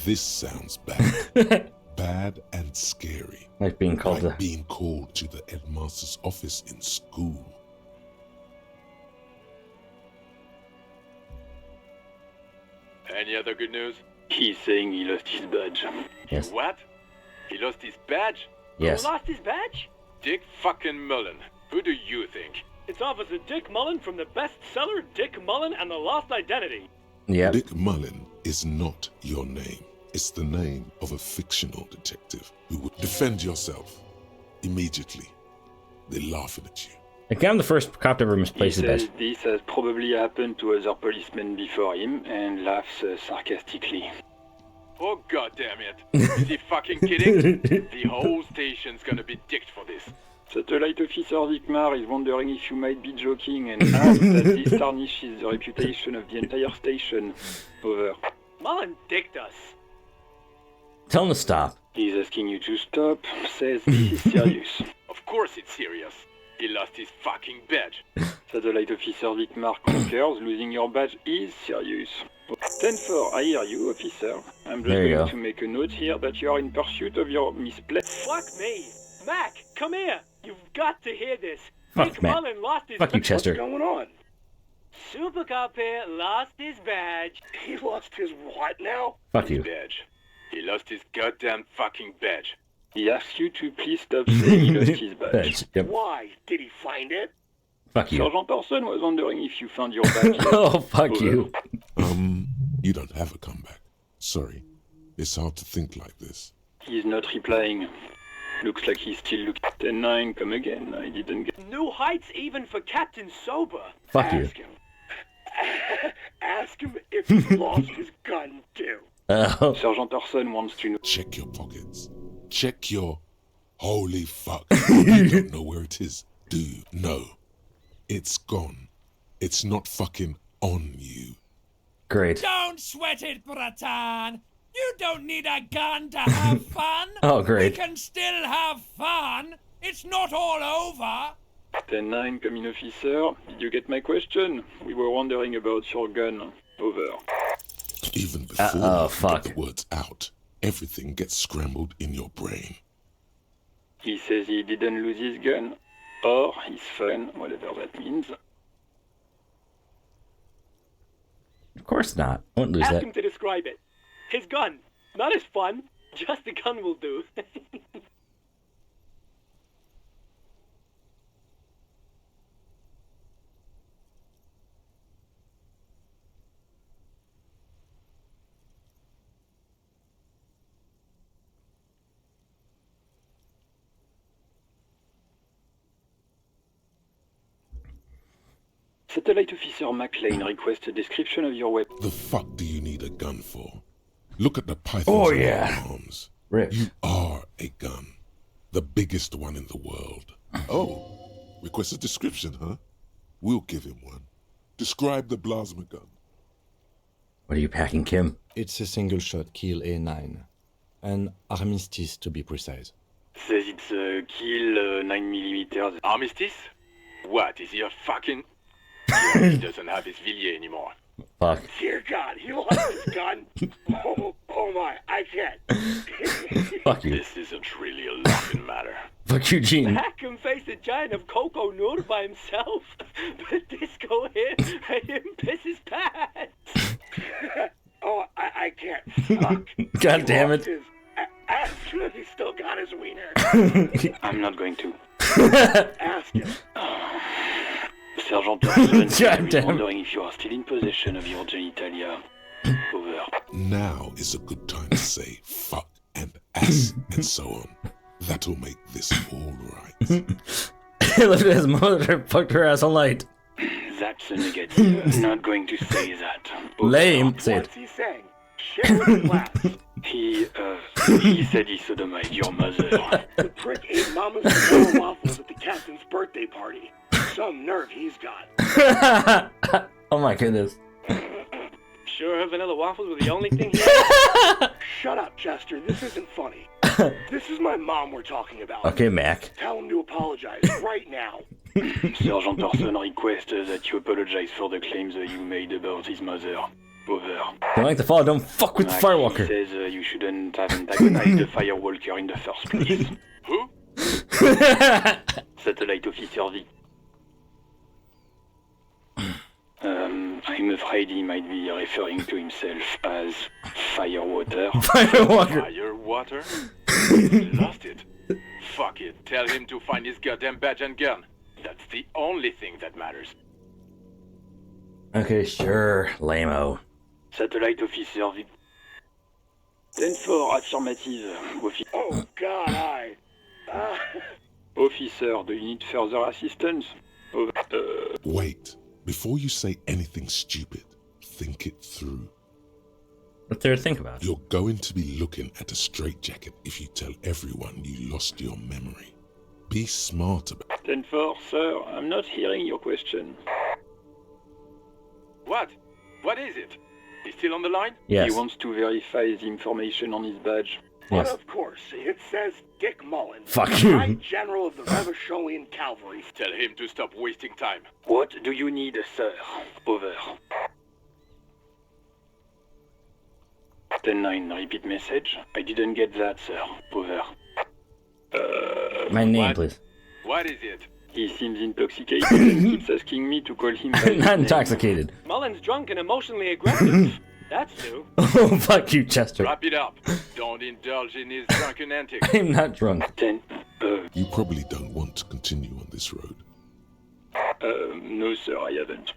This sounds bad. Bad and scary. Like being called Like being called to the headmaster's office in school. Any other good news? He's saying he lost his badge. Yes. What? He lost his badge? Yes. Who lost his badge? Dick fucking Mullen. Who do you think? It's Officer Dick Mullen from the bestseller Dick Mullen and the Lost Identity. Yep. Dick Mullen is not your name. It's the name of a fictional detective who would defend yourself immediately. They're laughing at you. Like, I'm the first cop to ever He misplace the says badge. this has probably happened to other policemen before him and laughs sarcastically. Oh god damn it. Is he fucking kidding? The whole station's gonna be dicked for this. Satellite Officer Vicmar is wondering if you might be joking and adds that this tarnishes the reputation of the entire station. Over. Mullen dicked us. Tell him to stop. He's asking you to stop, says this is serious. Of course it's serious. He lost his fucking badge. Satellite Officer Vicmar concurs, losing your badge is serious. 10-4, I hear you, officer. I'm just There you going go. to make a note here that you are in pursuit of your misplaced... Fuck me. Mac, come here. You've got to hear this. Fuck, Dick man. Mullen lost his Fuck you, Chester. What's going on? Super Cop here lost his badge. He lost his what now? Fuck you. Badge. He lost his goddamn fucking badge. He asks you to please stop saying he lost his badge. Badge, yep. Why? Did he find it? Fuck you. Sergeant Person was wondering if you found your badge yet. Oh, fuck you. You don't have a comeback. Sorry. It's hard to think like this. He's not replying. Looks like he's still looking. 10-9, come again. I didn't get... New heights even for Captain Sober. Fuck you. Ask him. Ask him if he lost his gun, too. Oh. Sergeant Orson wants to know... Check your pockets. Check your... Holy fuck. You don't know where it is, do you? No. It's gone. It's not fucking on you. Great. Don't sweat it, Bratan. You don't need a gun to have fun. Oh, great. We can still have fun. It's not all over. 10-9, come in, officer. Did you get my question? We were wondering about your gun. Over. Even before you get the words out, everything gets scrambled in your brain. He says he didn't lose his gun. Or his phone, whatever that means. Of course not. I wouldn't lose Ask that. him to describe it. His gun. Not his fun. Just the gun will do. Satellite Officer McLean requests a description of your weapon. The fuck do you need a gun for? Look at the pythons Oh, on yeah. your arms. Rip. You are a gun. The biggest one in the world. Oh, request a description, huh? We'll give him one. Describe the plasma gun. What are you packing, Kim? It's a single-shot kill A9. An armistice, to be precise. Says it's a kill 9mm. Armistice? What, is he a fucking... He doesn't have his Villiers anymore. Fuck. Dear God, he lost his gun. Oh my, I can't. Fuck you. This isn't really a laughing matter. Fuck you, Gene. Hack him face a giant of cocoa nude by himself. But Disco here made him piss his pants. Oh, I can't. Fuck. God damn it. Actually, he still got his wiener. I'm not going to. Ask him. Sergeant Orson God is damn. wondering if you are still in possession of your genitalia. Over. Now is a good time to say fuck and ass and so on. That'll make this all right. Look at his mother fucked her ass all night. That's a negative. Not going to say that. Over. Lame. Say What's it. he saying? Share with his laugh. He said he sodomized your mother. The prick ate Mama's vanilla waffles at the captain's birthday party. Some nerve he's got. Oh my goodness. Sure her vanilla waffles were the only thing he ate? Shut up, Chester. This isn't funny. This is my mom we're talking about. Okay, Mac. Tell him to apologize right now. Sergeant Orson requests that you apologize for the claims that you made about his mother. Over. Don't like the fall, don't fuck with the Mac, Firewalker. He says you shouldn't have antagonized the Firewalker in the first place. Who? Satellite Officer V. I'm afraid he might be referring to himself as Firewater. Firewalker. Firewater? He lost it. Fuck it. Tell him to find his goddamn badge and gun. That's the only thing that matters. Okay, sure, lame-o. Satellite Officer V. 10-4, affirmative. Oh, God, Officer, do you need further assistance? Over. Wait. Before you say anything stupid, think it through. What's there to think about? You're going to be looking at a straitjacket if you tell everyone you lost your memory. Be smart about it. 10-4, sir, I'm not hearing your question. What? What is it? He's still on the line? Yes. He wants to verify the information on his badge. But Yes. of course, it says Dick Mullen, Fuck you. High General of the Revacholian Cavalry. Tell him to stop wasting time. What do you need, sir? Over. 10-9, repeat message. I didn't get that, sir. Over. My name, What? please. What is it? He seems intoxicated and keeps asking me to call him by his Not name. intoxicated. Mullen's drunk and emotionally aggressive. That's new. Oh, fuck you, Chester. Wrap it up. Don't indulge in his drunken antics. I'm not drunk. You probably don't want to continue on this road. No, sir, I haven't.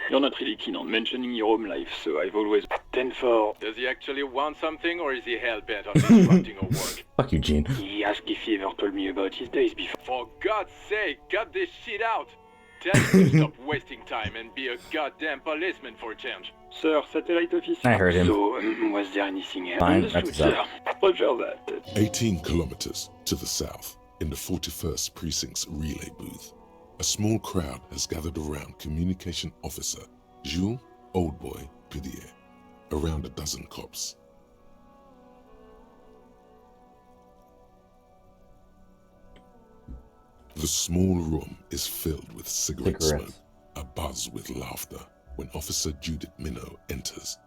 You're not really keen on mentioning your home life, so I've always... 10-4. Does he actually want something, or is he hell-bent on disrupting our work? Fuck you, Gene. He asked if he ever told me about his days before. For God's sake, cut this shit out! Tell him to stop wasting time and be a goddamn policeman for a change. Sir, satellite officer. I heard him. So, was there anything else? Fine, Understood, that's sir. that. Roger that. 18 kilometers to the south, in the 41st Precinct's relay booth, a small crowd has gathered around Communication Officer Jules Oldboy Pidier, around a dozen cops. The small room is filled with cigarette smoke, abuzz with laughter, when Officer Judith Minnow enters.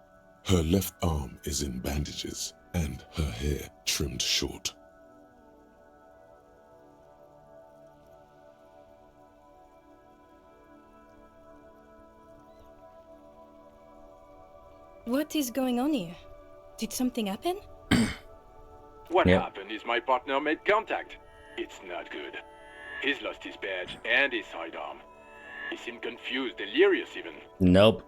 Her left arm is in bandages, and her hair trimmed short. What is going on here? Did something happen? What happened is my partner made contact. It's not good. He's lost his badge and his sidearm. He seemed confused, delirious even. Nope.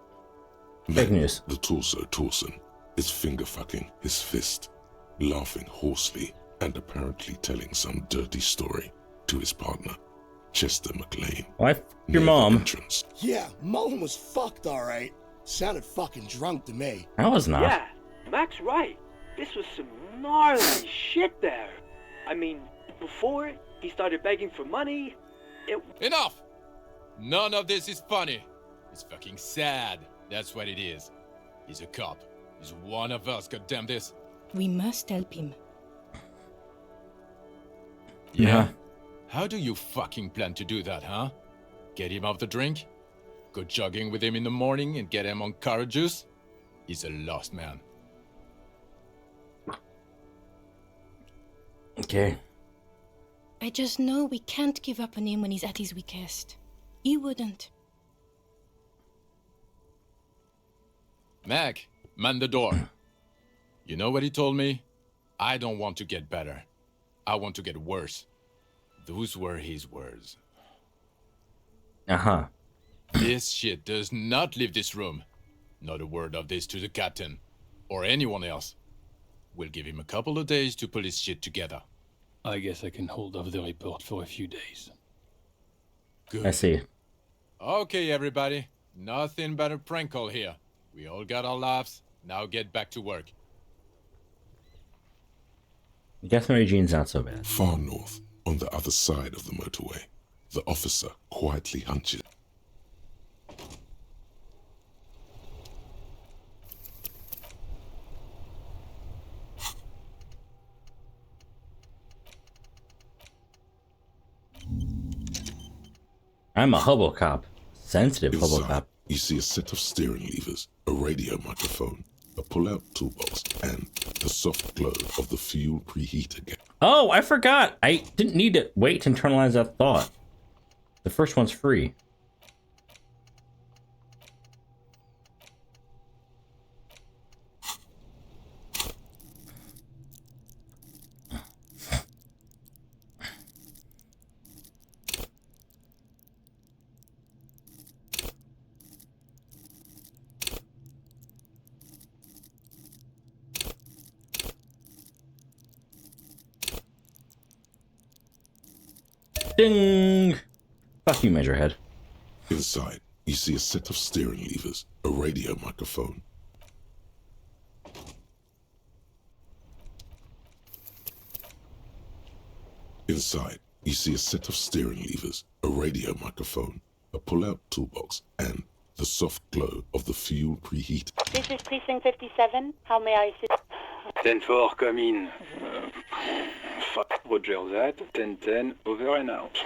Fake Then news. the torso Torson is finger-fucking his fist, laughing hoarsely and apparently telling some dirty story to his partner, Chester McLean. Why your near the mom? entrance. Yeah, Mullen was fucked, alright. Sounded fucking drunk to me. I was not. Yeah, Mac's right. This was some gnarly shit there. I mean, before he started begging for money, Enough! None of this is funny. It's fucking sad. That's what it is. He's a cop. He's one of us, goddamn this. We must help him. Yeah. How do you fucking plan to do that, huh? Get him off the drink? Go jogging with him in the morning and get him on carrot juice? He's a lost man. Okay. I just know we can't give up on him when he's at his weakest. He wouldn't. Mac, man the door. You know what he told me? I don't want to get better. I want to get worse. Those were his words. Uh-huh. This shit does not leave this room. Not a word of this to the captain. Or anyone else. We'll give him a couple of days to pull his shit together. I guess I can hold off the report for a few days. Good. I see. Okay, everybody. Nothing but a prank call here. We all got our laughs. Now get back to work. Guess Mary Jean's not so bad. Far north, on the other side of the motorway, the officer quietly hunches. I'm a hobo cop. Sensitive hobo Inside, cop. you see a set of steering levers, a radio microphone, a pull-out toolbox, and the soft glow of the fuel preheater gas. Oh, I forgot. I didn't need to wait to internalize that thought. The first one's free. Ding! Fuck you, Measurehead. Inside, you see a set of steering levers, a radio microphone. Inside, you see a set of steering levers, a radio microphone, a pull-out toolbox, and the soft glow of the fuel preheater. This is Precinct 57. How may I assist? 10-4, come in. Fuck, Roger that. 10-10, over and out.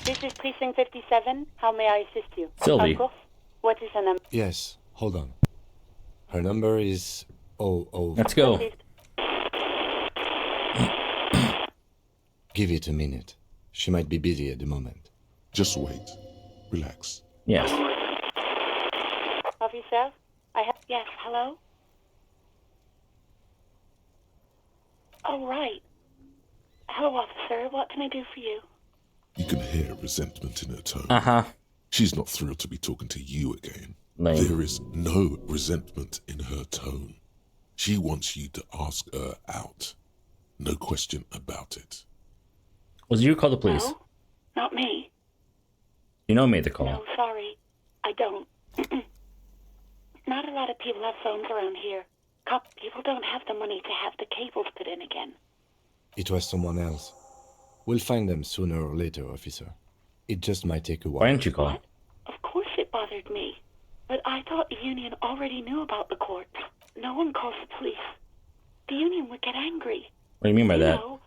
This is Precinct 57. How may I assist you? Sylvie. Of course. What is the number? Yes, hold on. Her number is 00. Let's go. Give it a minute. She might be busy at the moment. Just wait. Relax. Yes. Officer, I have. Yes, hello? Oh, right. Hello, officer. What can I do for you? You can hear resentment in her tone. Uh-huh. She's not thrilled to be talking to you again. Lame. There is no resentment in her tone. She wants you to ask her out. No question about it. Was you call the police? No, not me. You know who made the call. No, sorry. I don't. Not a lot of people have phones around here. People don't have the money to have the cables put in again. It was someone else. We'll find them sooner or later, officer. It just might take a while. Why didn't you call? What? Of course it bothered me. But I thought the Union already knew about the court. No one calls the police. The Union would get angry. What do you mean by that? Know,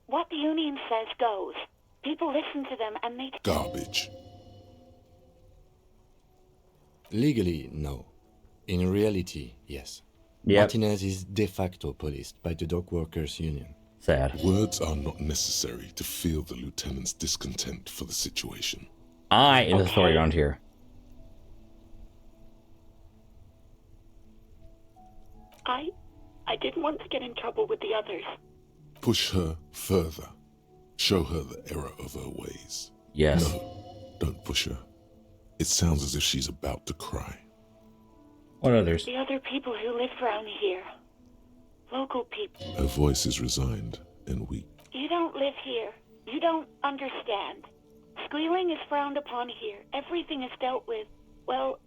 what the Union says goes. People listen to them and they... Garbage. Legally, no. In reality, yes. Yep. Martinez is de facto policed by the dock workers' union. Sad. Words are not necessary to feel the lieutenant's discontent for the situation. I am the authority around here. I didn't want to get in trouble with the others. Push her further. Show her the error of her ways. Yes. No, don't push her. It sounds as if she's about to cry. What others? The other people who live around here. Local people. Her voice is resigned and weak. You don't live here. You don't understand. Squealing is frowned upon here. Everything is dealt with, well,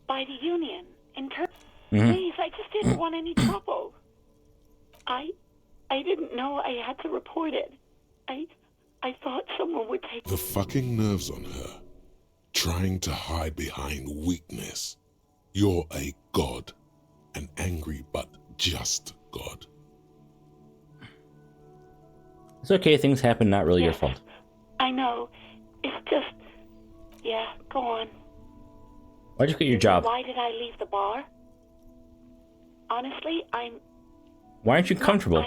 by the Union. Please, I just didn't want any trouble. I didn't know I had to report it. I thought someone would take... The fucking nerves on her. Trying to hide behind weakness. You're a god. An angry but just god. It's okay, things happen, not really your fault. I know. It's just... Yeah, go on. Why'd you quit your job? Why did I leave the bar? Honestly, Why aren't you comfortable?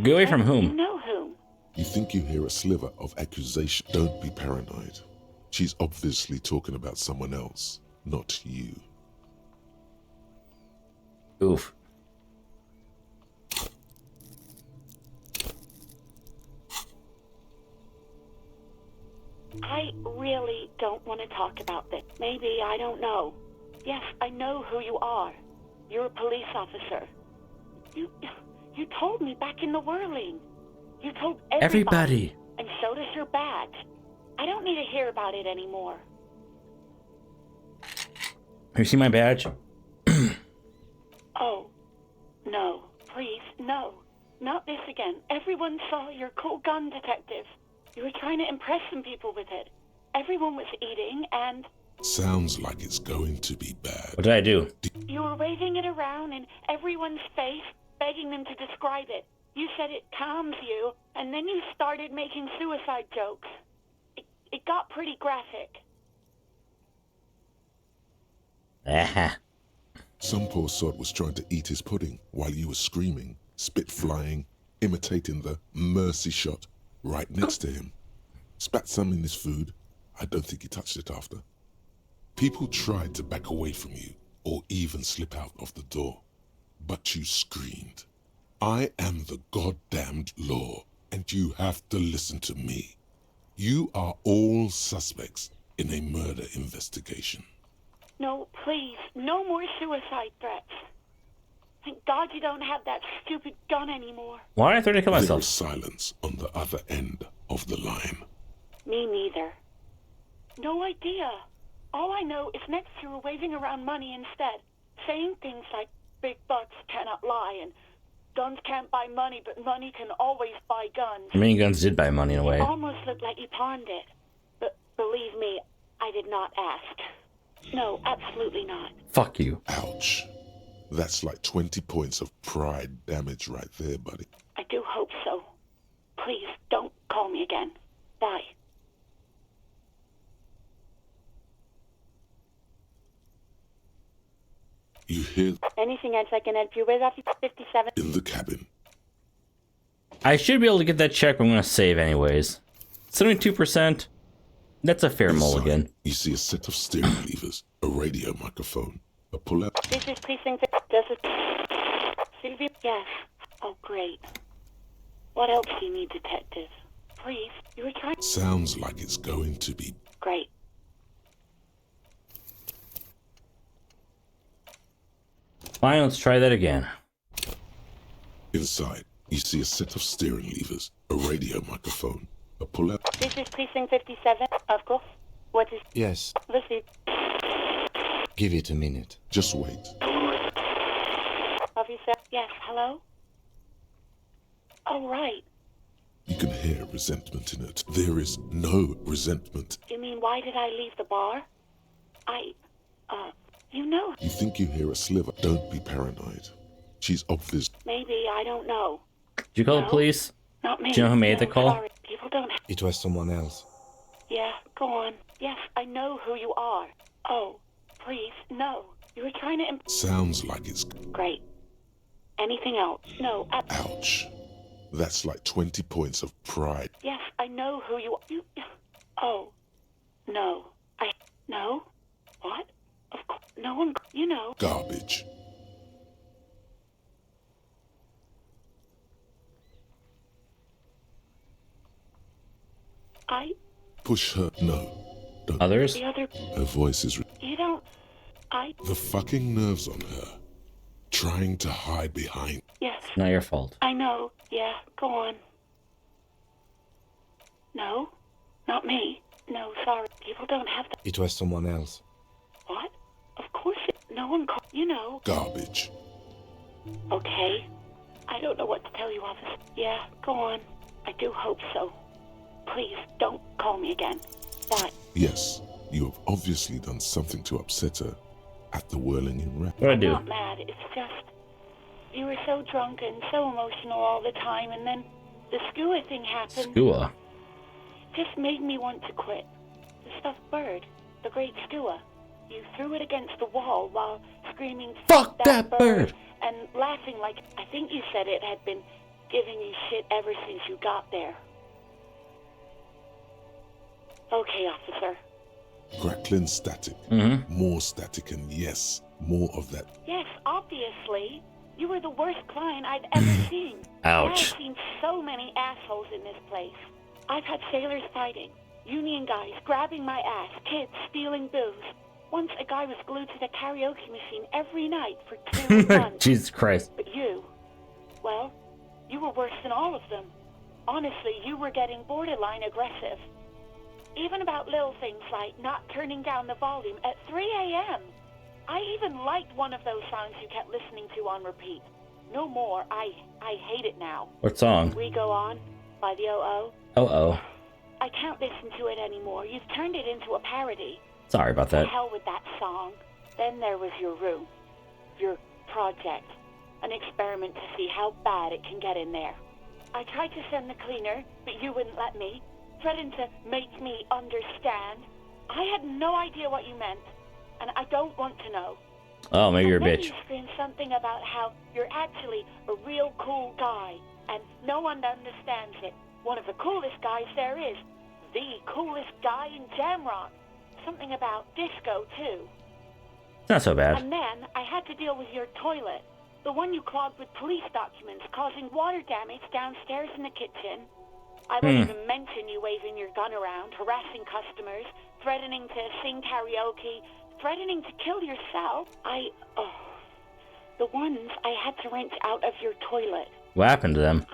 Get away from whom? You know whom. You think you hear a sliver of accusation. Don't be paranoid. She's obviously talking about someone else, not you. Oof. I really don't want to talk about this. Maybe, I don't know. Yes, I know who you are. You're a police officer. You told me back in the whirling. You told everybody. And so does your badge. I don't need to hear about it anymore. Have you seen my badge? Oh, no. Please, no. Not this again. Everyone saw your cool gun detective. You were trying to impress some people with it. Everyone was eating and... Sounds like it's going to be bad. What did I do? You were waving it around in everyone's face, begging them to describe it. You said it calms you, and then you started making suicide jokes. It got pretty graphic. Some poor sod was trying to eat his pudding while you were screaming, spit flying, imitating the mercy shot right next to him. Spat some in his food. I don't think he touched it after. People tried to back away from you or even slip out of the door, but you screamed. I am the goddamned law, and you have to listen to me. You are all suspects in a murder investigation. No, please, no more suicide threats. Thank God you don't have that stupid gun anymore. Why did I throw to kill myself? There was silence on the other end of the line. Me neither. No idea. All I know is next you were waving around money instead, saying things like big bucks cannot lie and guns can't buy money, but money can always buy guns. Many guns did buy money in a way. It almost looked like you pawned it. But believe me, I did not ask. No, absolutely not. Fuck you. Ouch. That's like 20 points of pride damage right there, buddy. I do hope so. Please, don't call me again. Bye. You hear Anything else I can help you with, Officer 57? in the cabin. I should be able to get that check, but I'm gonna save anyways. 72%. That's a fair mulligan. You see a set of steering levers, a radio microphone, a pull-out. This is precinct. Does it? Sylvia? Yes. Oh, great. What else do you need, detective? Please, you were trying. Sounds like it's going to be Great. Fine, let's try that again. inside. You see a set of steering levers, a radio microphone, a pull-out. This is precinct 57, of course. What is... Yes. Listen. Give it a minute. Just wait. Officer? Yes, hello? Oh, right. You can hear resentment in it. There is no resentment. You mean, why did I leave the bar? You know. You think you hear a sliver. Don't be paranoid. She's obvious. Maybe, I don't know. Did you call the police? Not me. Do you know who made the call? Sorry. People don't... It was someone else. Yeah, go on. Yes, I know who you are. Oh, please, no. You were trying to... Sounds like it's... Great. Anything else? No. Ouch. That's like 20 points of pride. Yes, I know who you are. You... Oh. No. No? What? Of course. No one... You know. Garbage. Push her. No. Don't. Others? The other... Her voice is... You don't... The fucking nerves on her. Trying to hide behind... Yes. Not your fault. I know. Yeah, go on. No? Not me. No, sorry. People don't have that. It was someone else. What? Of course no one called... You know. Garbage. Okay. I don't know what to tell you, officer. Yeah, go on. I do hope so. Please, don't call me again. Bye. Yes, you have obviously done something to upset her at the Whirling in Red. What'd I do? I'm not mad. It's just... You were so drunk and so emotional all the time, and then the skua thing happened. Skua? Just made me want to quit. The stuffed bird. The great skua. You threw it against the wall while screaming, "Fuck that bird!" and laughing like... I think you said it had been giving you shit ever since you got there. Okay, officer. Crackling static. More static, and yes, more of that. Yes, obviously. You were the worst client I've ever seen. Ouch. I've seen so many assholes in this place. I've had sailors fighting, union guys grabbing my ass, kids stealing booze. Once a guy was glued to the karaoke machine every night for 2 months. Jesus Christ. But you, well, you were worse than all of them. Honestly, you were getting borderline aggressive. Even about little things like not turning down the volume at 3 a.m. I even liked one of those songs you kept listening to on repeat. No more. I hate it now. What song? We Go On by the O.O. Oh. I can't listen to it anymore. You've turned it into a parody. Sorry about that. To hell with that song. Then there was your room. Your project. An experiment to see how bad it can get in there. I tried to send the cleaner, but you wouldn't let me. Threatened to make me understand. I had no idea what you meant, and I don't want to know. Oh, maybe you're a Then bitch. you screamed something about how you're actually a real cool guy, and no one understands it. One of the coolest guys there is. The coolest guy in Jamrock. Something about disco, too. Not so bad. And then I had to deal with your toilet. The one you clogged with police documents, causing water damage downstairs in the kitchen. I won't even mention you waving your gun around, harassing customers, threatening to sing karaoke, threatening to kill yourself. The ones I had to wrench out of your toilet. What happened to them?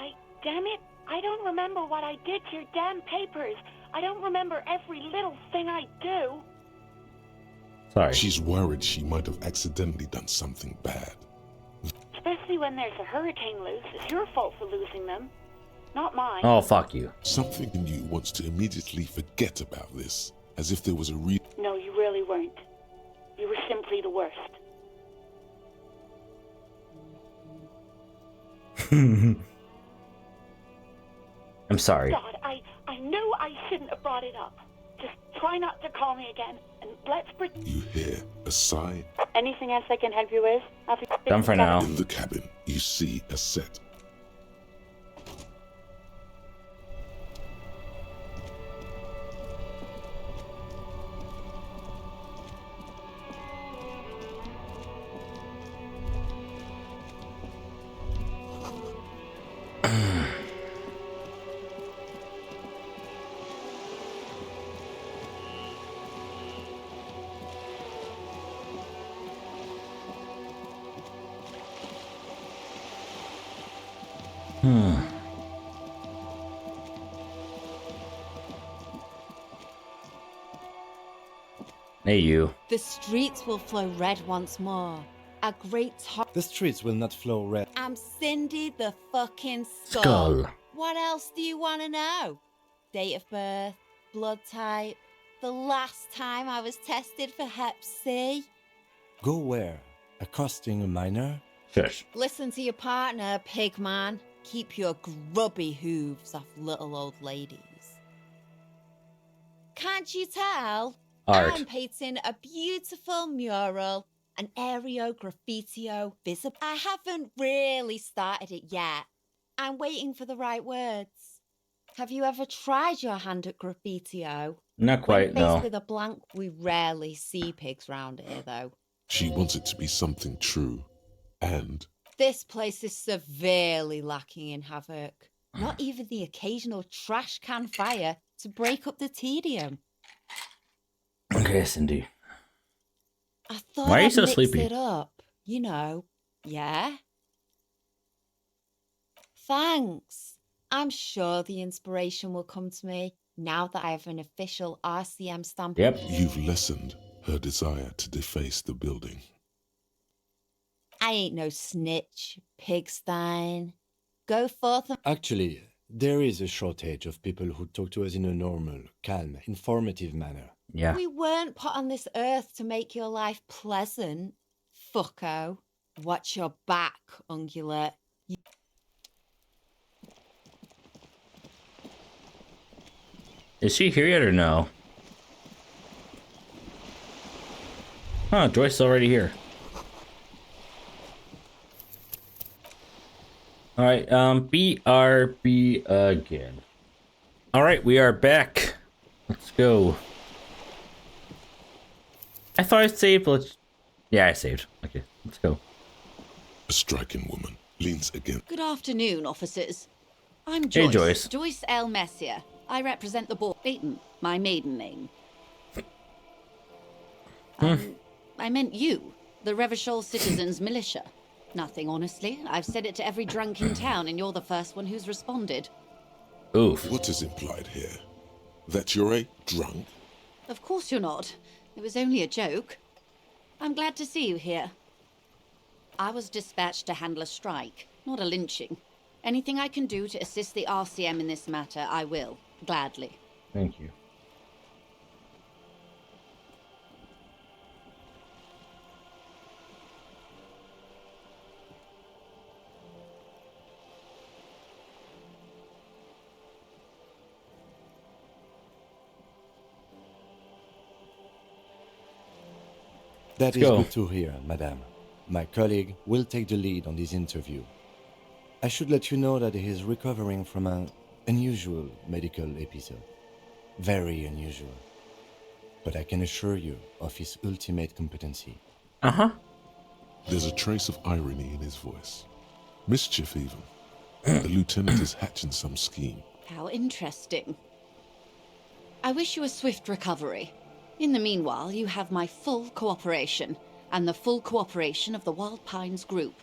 Damn it, I don't remember what I did to your damn papers. I don't remember every little thing I do. Sorry. She's worried she might have accidentally done something bad. Especially when there's a hurricane loose. It's your fault for losing them. Not mine. Oh, fuck you. Something in you wants to immediately forget about this, as if there was a No, you really weren't. You were simply the worst. I'm sorry. God, I knew I shouldn't have brought it up. Just try not to call me again, and let's You hear a sigh. Anything else I can help you with? Done for now. In the cabin, you see a set. Hey, you. The streets will flow red once more. A great top. The streets will not flow red. I'm Cindy the fucking Skull. Skull. What else do you want to know? Date of birth, blood type, the last time I was tested for Hep C. Go where? Accosting a minor? Shush. Listen to your partner, pig man. Keep your grubby hooves off little old ladies. Can't you tell? Art. I'm painting a beautiful mural, an aereo graffitio visible. I haven't really started it yet. I'm waiting for the right words. Have you ever tried your hand at graffitio? Not quite, When faced no. with a blank, we rarely see pigs round here, though. She wants it to be something true. And This place is severely lacking in havoc. Not even the occasional trash can fire to break up the tedium. Okay, Cindy. I thought Why are you I'd so mix sleepy? it up, you know. Yeah? Thanks. I'm sure the inspiration will come to me now that I have an official RCM stamp. Yep. you've lessened her desire to deface the building. I ain't no snitch, pigstein. Go forth and... Actually, there is a shortage of people who talk to us in a normal, calm, informative manner. Yeah. We weren't put on this earth to make your life pleasant, fucko. Watch your back, ungulate. Is she here yet or no? Huh, Joyce is already here. Alright, BRB again. Alright, we are back. Let's go. I thought I saved, let's... Yeah, I saved. Okay, let's go. A striking woman leans against. Good afternoon, officers. I'm Hey, Joyce. Joyce. Joyce L. Messier. I represent the board. Baton, my maiden name. I meant you, the Revachol Citizens Militia. Nothing, honestly. I've said it to every drunk in town, and you're the first one who's responded. Oof. What is implied here? That you're a drunk? Of course you're not. It was only a joke. I'm glad to see you here. I was dispatched to handle a strike, not a lynching. Anything I can do to assist the RCM in this matter, I will. Gladly. Thank you. That Let's is go. good to hear, madame. My colleague will take the lead on this interview. I should let you know that he is recovering from an unusual medical episode. Very unusual. But I can assure you of his ultimate competency. Uh-huh. There's a trace of irony in his voice. Mischief, even. The lieutenant is hatching some scheme. How interesting. I wish you a swift recovery. In the meanwhile, you have my full cooperation, and the full cooperation of the Wild Pines group.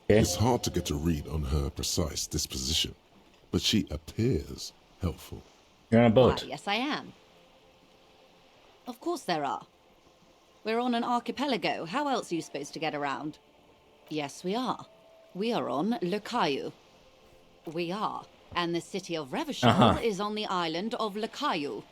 It's hard to get a read on her precise disposition, but she appears helpful. You're on a boat. Why, yes, I am. Of course there are. We're on an archipelago. How else are you supposed to get around? Yes, we are. We are on Le Caillou. We are. And the city of Revachol is on the island of Le Caillou.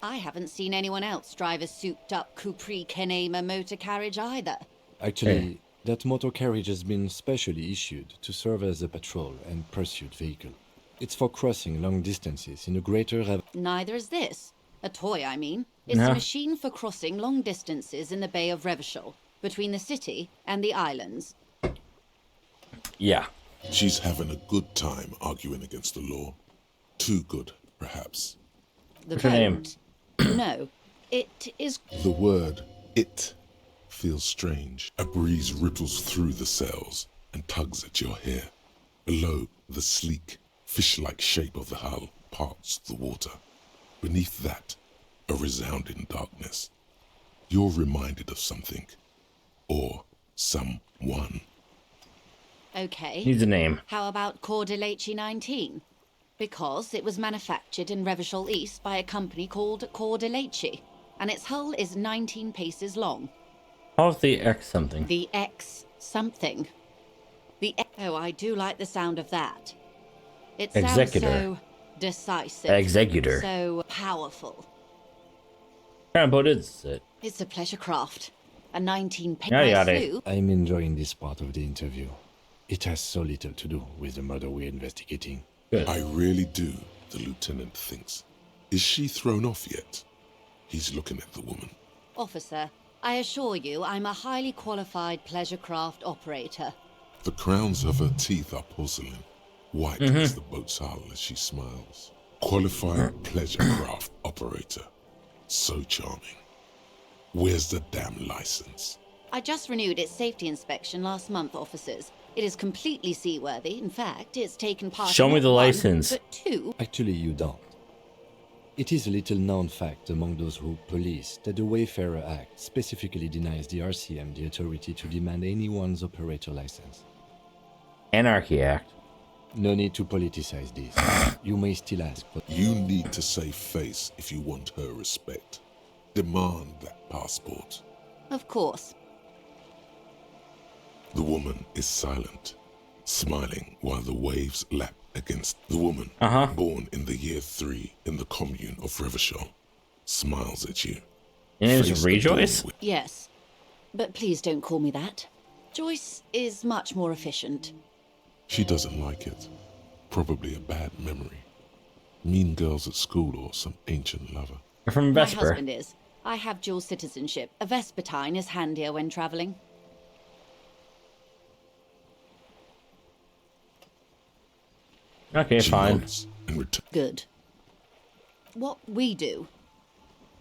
I haven't seen anyone else drive a souped-up Capri Kenema motor carriage either. Actually, that motor carriage has been specially issued to serve as a patrol and pursuit vehicle. It's for crossing long distances in a greater... Neither is this. A toy, I mean. It's No. a machine for crossing long distances in the Bay of Revachol, between the city and the islands. Yeah. She's having a good time arguing against the law. Too good, perhaps. The What's her name? boat. No, it is... The word it feels strange. A breeze ripples through the cells and tugs at your hair. Below, the sleek, fish-like shape of the hull parts the water. Beneath that, a resounding darkness. You're reminded of something. Or someone. Okay. Needs a name. How about Cordeleche 19? Because it was manufactured in Revachol East by a company called Cordeleche. and its hull is 19 paces long. How's the X something? The X something. Oh, I do like the sound of that. It sounds Executor. so decisive. Executor. So powerful. What kind of boat is it? It's a pleasure craft. A 19 Yeah, sloop. I'm enjoying this part of the interview. It has so little to do with the murder we're investigating. I really do, the lieutenant thinks. Is she thrown off yet? He's looking at the woman. Officer, I assure you I'm a highly qualified pleasure craft operator. The crowns of her teeth are porcelain, white as the boat's hull as she smiles. Qualified pleasure craft operator. So charming. Where's the damn license? I just renewed its safety inspection last month, officers. It is completely seaworthy. In fact, it's taken part Show in me not the one, license. but two. Actually, you don't. It is a little known fact among those rogue police that the Wayfarer Act specifically denies the RCM the authority to demand anyone's operator license. Anarchy Act. No need to politicize this. You may still ask, but You need to save face if you want her respect. Demand that passport. Of course. The woman is silent, smiling while the waves lap against the woman, born in the year 3 in the commune of Revachol, smiles at you. Your name is Face Rejoice? adorned with- Yes. But please don't call me that. Joyce is much more efficient. She doesn't like it. Probably a bad memory. Mean girls at school or some ancient lover. You're from My Vesper. husband is. I have dual citizenship. A Vespertine is handier when travelling. Okay, She fine. nods and Good. What we do.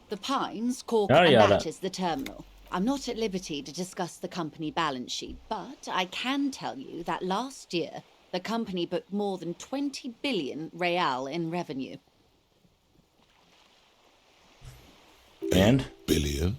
The Pines, Cork, Oh, and yeah, that that- is the terminal. I'm not at liberty to discuss the company balance sheet, but I can tell you that last year, the company booked more than 20 billion real in revenue. And? Billion?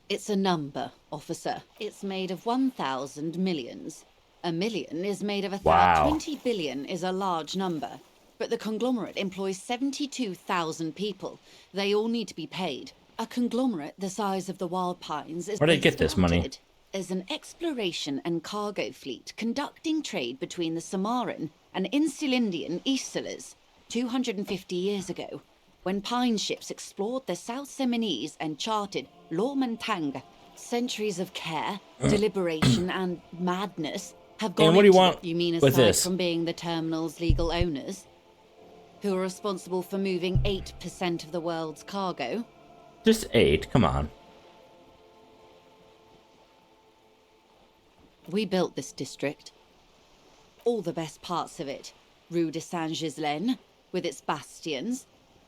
It's a number, officer. It's made of 1,000 millions. A million is made of a Wow. 20 billion is a large number. But the conglomerate employs 72,000 people. They all need to be paid. A conglomerate the size of the Wild Pines is Where do they get this money? started as an exploration and cargo fleet conducting trade between the Samaran and Insulindian Isolas 250 years ago, when pine ships explored the South Seminese and charted Lormentanga. Centuries of care, deliberation, and madness have gone And what do you into want it. You mean with aside this? from being the terminal's legal owners, who are responsible for moving 8% of the world's cargo? Just 8, come on. We built this district. All the best parts of it. Rue de Saint-Ghislain, with its bastions.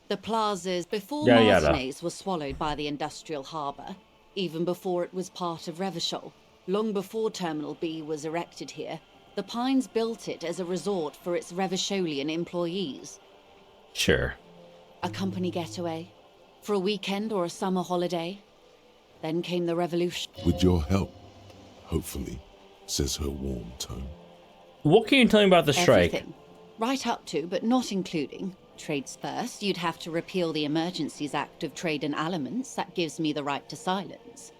The plazas before Yada, yada. Martinez was swallowed by the industrial harbour, even before it was part of Revachol. Long before Terminal B was erected here, the Pines built it as a resort for its Revacholian employees. Sure. A company getaway, for a weekend or a summer holiday. Then came the revolution. With your help, hopefully, says her warm tone. What can you tell me about the strike? Everything. Right up to, but not including. Trades first, you'd have to repeal the Emergencies Act of Trade and Aliments. That gives me the right to silence.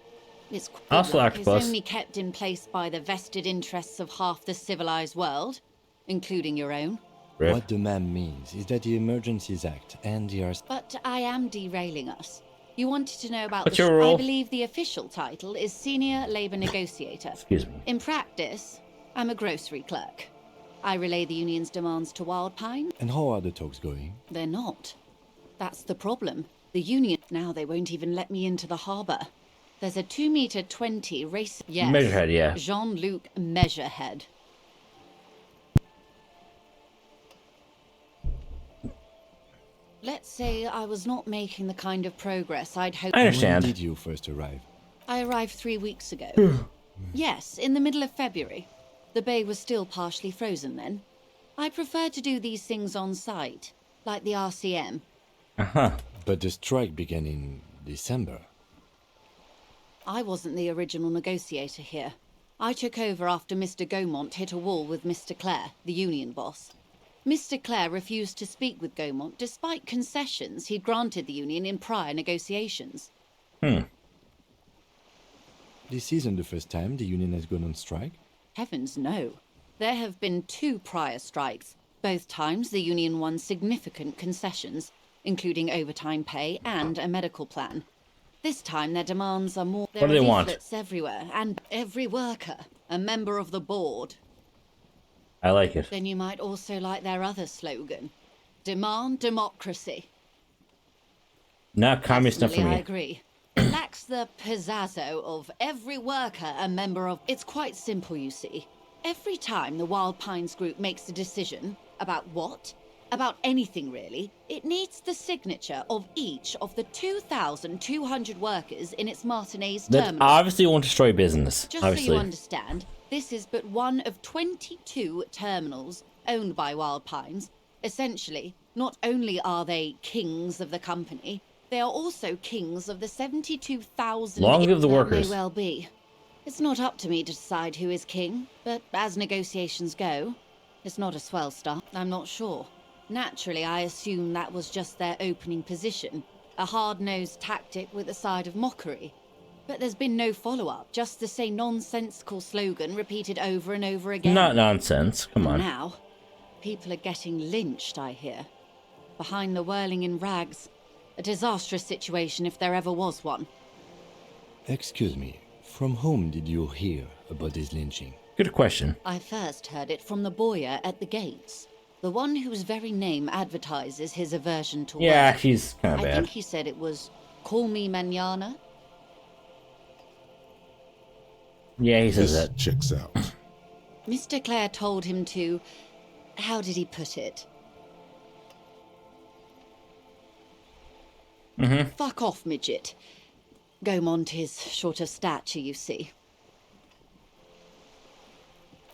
It's I'll slack, is boss. only kept in place by the vested interests of half the civilized world, including your own. Rip. what the ma'am means is that the Emergencies Act and the RC... But I am derailing us. You wanted to know about What's the your role? I believe the official title is Senior Labor Negotiator. Excuse me. In practice, I'm a grocery clerk. I relay the union's demands to Wild Pine. And how are the talks going? They're not. That's the problem. The union... Now they won't even let me into the harbour. There's a 2-meter-20 race... Yes. Measurehead, yeah. Jean-Luc Measurehead. Let's say I was not making the kind of progress I'd hoped... I understand. When did you first arrive? I arrived 3 weeks ago. Yes, in the middle of February. The bay was still partially frozen then. I prefer to do these things on site, like the RCM. Uh-huh. But the strike began in December. I wasn't the original negotiator here. I took over after Mr. Gaumont hit a wall with Mr. Clare, the union boss. Mr. Clare refused to speak with Gaumont despite concessions he'd granted the union in prior negotiations. This isn't the first time the union has gone on strike. Heavens, no. There have been 2 prior strikes. Both times the union won significant concessions, including overtime pay and a medical plan. This time their demands are more... What do they want? There are leaflets everywhere, and every worker, a member of the board. I like it. Then you might also like their other slogan, Demand Democracy. Not communist enough for Personally, I me. agree. It lacks the pizzazzo of every worker a member of... It's quite simple, you see. Every time the Wild Pines group makes a decision about what? About anything, really, it needs the signature of each of the 2,200 workers in its Martinez That terminal. obviously won't destroy business. Just obviously. so you understand, this is but one of 22 terminals owned by Wild Pines. Essentially, not only are they kings of the company, they are also kings of the 72,000... Long live the That workers. may well be. It's not up to me to decide who is king, but as negotiations go, it's not a swell start. I'm not sure. Naturally, I assume that was just their opening position, a hard-nosed tactic with a side of mockery. But there's been no follow-up, just the same nonsensical slogan repeated over and over again. Not nonsense. Come And on. now, people are getting lynched, I hear. Behind the whirling in rags. A disastrous situation if there ever was one. Excuse me, from whom did you hear about this lynching? Good question. I first heard it from the boyer at the gates. The one whose very name advertises his aversion to Yeah, work. he's kind of I bad. think he said it was, "Call me mañana." Yeah, he says This that. checks out. Mr. Clare told him to... How did he put it? Fuck off, midget. Gaumont is short of stature, you see.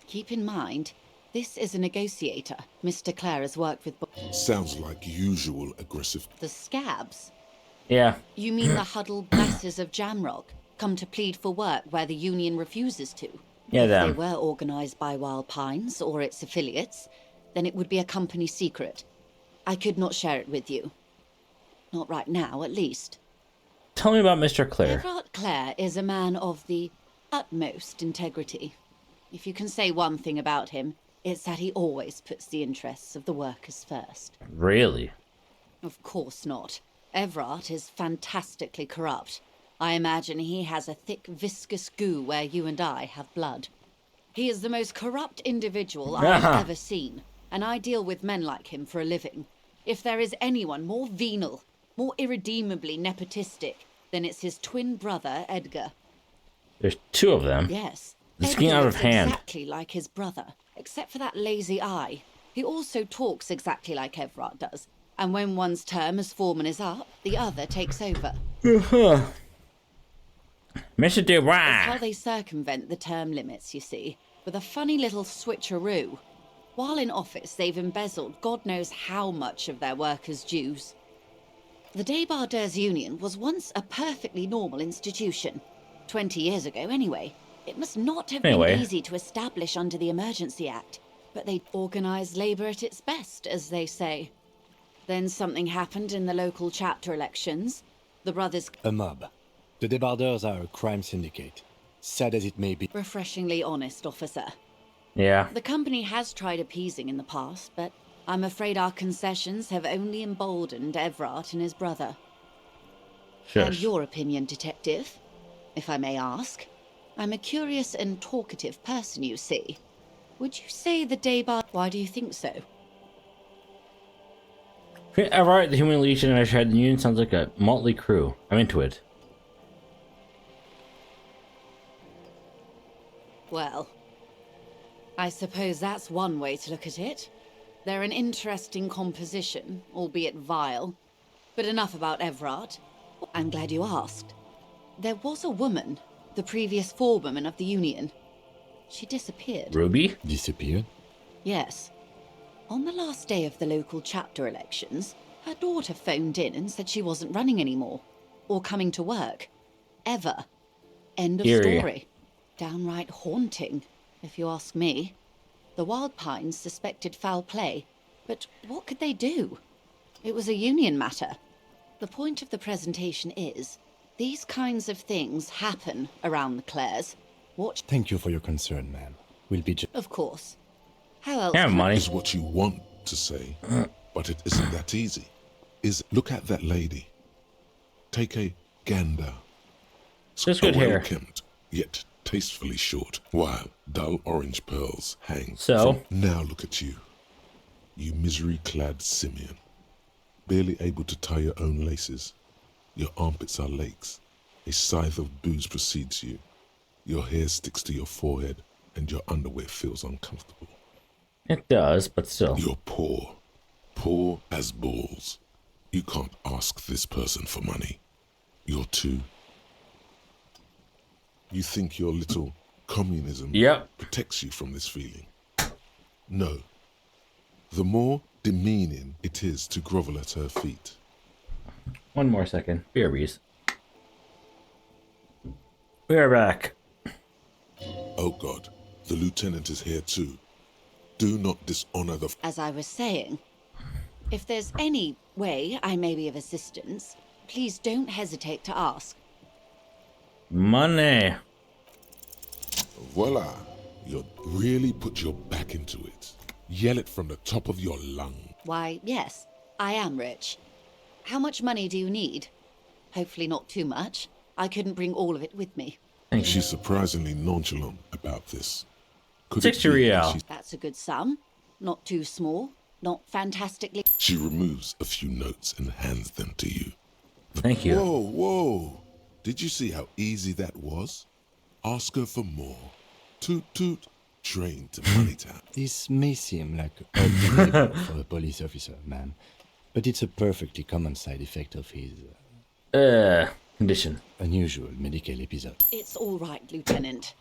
Keep in mind, this is a negotiator. Mr. Clare has worked with... Sounds like usual aggressive. The scabs? Yeah. You mean the huddled masses of Jamrock, come to plead for work where the union refuses to? Yeah, If they them. were organised by Wild Pines or its affiliates, then it would be a company secret. I could not share it with you. Not right now, at least. Tell me about Mr. Clare. Everard Clare is a man of the utmost integrity. If you can say one thing about him, it's that he always puts the interests of the workers first. Really? Of course not. Everard is fantastically corrupt. I imagine he has a thick, viscous goo where you and I have blood. He is the most corrupt individual I have ever seen, and I deal with men like him for a living. If there is anyone more venal, more irredeemably nepotistic, then it's his twin brother, Edgar. There's 2 of them. Yes. It's getting Edgar out of looks hand. exactly like his brother, except for that lazy eye. He also talks exactly like Everard does, and when one's term as foreman is up, the other takes over. Mr. It's how DeWine. they circumvent the term limits, you see, with a funny little switcheroo. While in office, they've embezzled God knows how much of their workers' dues. The Débardeurs Union was once a perfectly normal institution. 20 years ago, anyway. It must not have Anyway. been easy to establish under the Emergency Act, but they organised labour at its best, as they say. Then something happened in the local chapter elections. The brothers... A mob. The Débardeurs are a crime syndicate. Sad as it may be. Refreshingly honest, officer. Yeah. The company has tried appeasing in the past, but I'm afraid our concessions have only emboldened Everard and his brother. And your opinion, detective, if I may ask? I'm a curious and talkative person, you see. Would you say the Débard... Why do you think so? Everard, the Human Legion, and I tried the Union sounds like a motley crew. I'm into it. Well, I suppose that's one way to look at it. They're an interesting composition, albeit vile. But enough about Everard. I'm glad you asked. There was a woman, the previous forewoman of the Union. She disappeared. Ruby? Disappeared? Yes. On the last day of the local chapter elections, her daughter phoned in and said she wasn't running anymore. Or coming to work. Ever. End of Eerie. story. Downright haunting, if you ask me. The Wild Pines suspected foul play, but what could they do? It was a union matter. The point of the presentation is, These kinds of things happen around the Clares. Watch. Thank you for your concern, ma'am. We'll be Of course. How else Yeah, can money. Is what you want to say, but it isn't that easy. Look at that lady. Take a gander. Just good hair. Well-kempt, yet tastefully short, while dull orange pearls hang. So? Now look at you. You misery-clad simian. Barely able to tie your own laces. Your armpits are lakes. A scythe of booze precedes you. Your hair sticks to your forehead, and your underwear feels uncomfortable. It does, but still. You're poor. Poor as balls. You can't ask this person for money. You're too... You think your little communism protects you from this feeling. No. The more demeaning it is to grovel at her feet. One more second. BRBs. We are back. Oh God, the lieutenant is here too. Do not dishonor the... As I was saying, if there's any way I may be of assistance, please don't hesitate to ask. Money. Voila. You really put your back into it. Yell it from the top of your lung. Why, yes, I am rich. How much money do you need? Hopefully not too much. I couldn't bring all of it with me. She's surprisingly nonchalant about this. 60 real. That's a good sum. Not too small. Not fantastically... She removes a few notes and hands them to you. Thank you. Whoa, whoa. Did you see how easy that was? Ask her for more. Toot toot. Trained to money tap. This may seem like odd behavior for a police officer, ma'am, but it's a perfectly common side effect of his... condition. Unusual medical episode. It's all right, Lieutenant.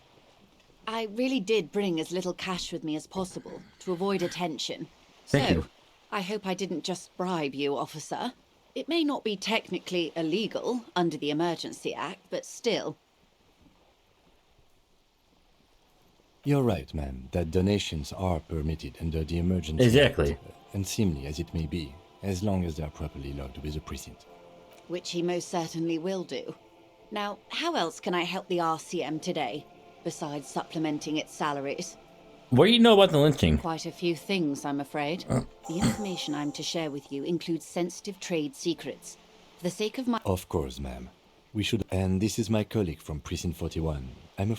I really did bring as little cash with me as possible to avoid attention. Thank you. I hope I didn't just bribe you, officer. It may not be technically illegal under the Emergency Act, but still. You're right, ma'am, that donations are permitted under the Emergency Exactly. Act, unseemly as it may be, as long as they are properly logged with the precinct. Which he most certainly will do. Now, how else can I help the RCM today, besides supplementing its salaries? What do you know about the lynching? Quite a few things, I'm afraid. The information I'm to share with you includes sensitive trade secrets. For the sake of my... Of course, ma'am. We should... And this is my colleague from Precinct 41.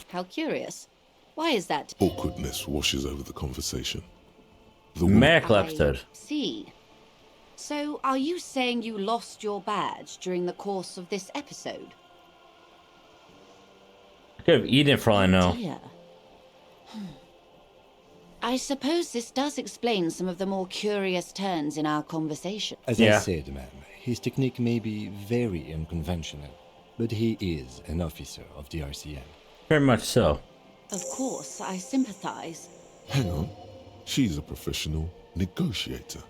How curious. Why is that? Awkwardness washes over the conversation. I see. So, are you saying you lost your badge during the course of this episode? I could have eaten it for all I know. Dear. I suppose this does explain some of the more curious turns in our conversation. As I said, ma'am, his technique may be very unconventional, but he is an officer of the RCM. Very much so. Of course, I sympathize. Hang on. She's a professional negotiator.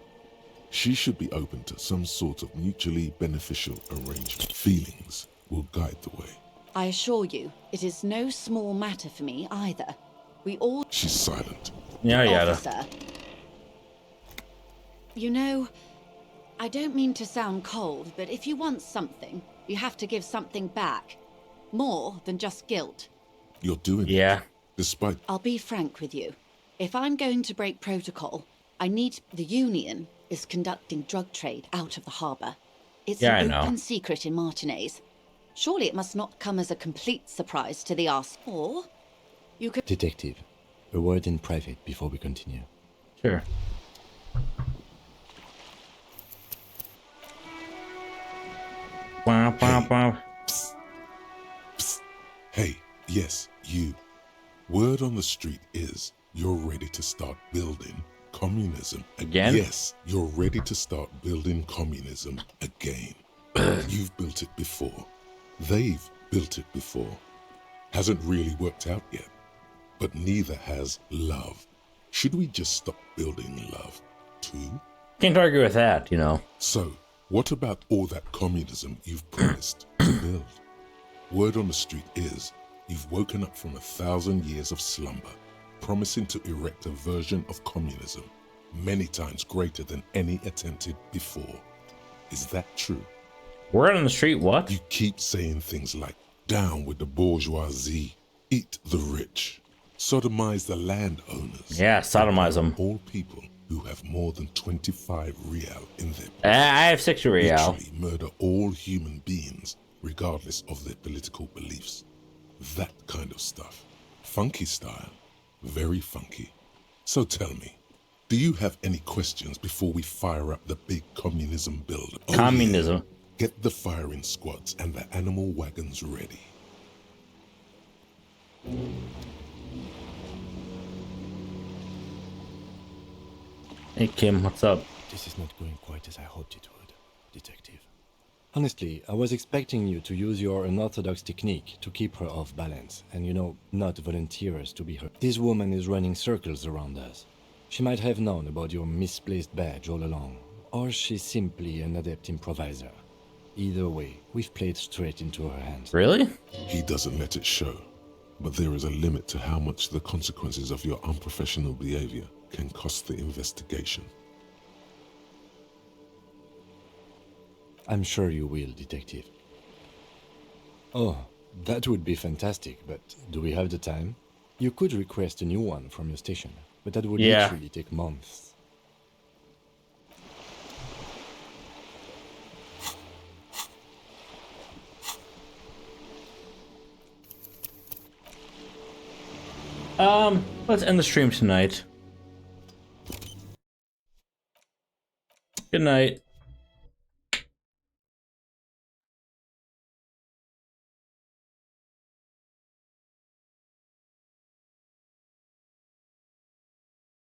She should be open to some sort of mutually beneficial arrangement. Feelings will guide the way. I assure you, it is no small matter for me either. We all... She's silent. Officer. You know, I don't mean to sound cold, but if you want something, you have to give something back. More than just guilt. You're doing it. Despite... I'll be frank with you. If I'm going to break protocol, I need... The Union is conducting drug trade out of the harbour. It's an open secret in Martinez. Surely it must not come as a complete surprise to the RC. Or you could... Detective, a word in private before we continue. Sure. Hey, yes, you. Word on the street is you're ready to start building communism. Again? Yes, you're ready to start building communism again. You've built it before. They've built it before. Hasn't really worked out yet. But neither has love. Should we just stop building love, too? Can't argue with that, you know. So, what about all that communism you've promised to build? Word on the street is you've woken up from 1,000 years of slumber, promising to erect a version of communism many times greater than any attempted before. Is that true? Word on the street, what? You keep saying things like, down with the bourgeoisie, eat the rich, sodomize the landowners. Yeah, sodomize them. All people who have more than 25 real in their pocket. I have 6 real. Literally murder all human beings, regardless of their political beliefs. That kind of stuff. Funky style. Very funky. So tell me, do you have any questions before we fire up the big communism build? Communism. Yeah. Get the firing squads and the animal wagons ready. Hey Kim, what's up? This is not going quite as I hoped it would, Detective. Honestly, I was expecting you to use your unorthodox technique to keep her off balance, and not volunteer us to be her. This woman is running circles around us. She might have known about your misplaced badge all along, or she's simply an adept improviser. Either way, we've played straight into her hands. Really? He doesn't let it show, but there is a limit to how much the consequences of your unprofessional behavior can cost the investigation. I'm sure you will, Detective. Oh, that would be fantastic, but do we have the time? You could request a new one from your station, but that would literally take months. Let's end the stream tonight. Good night.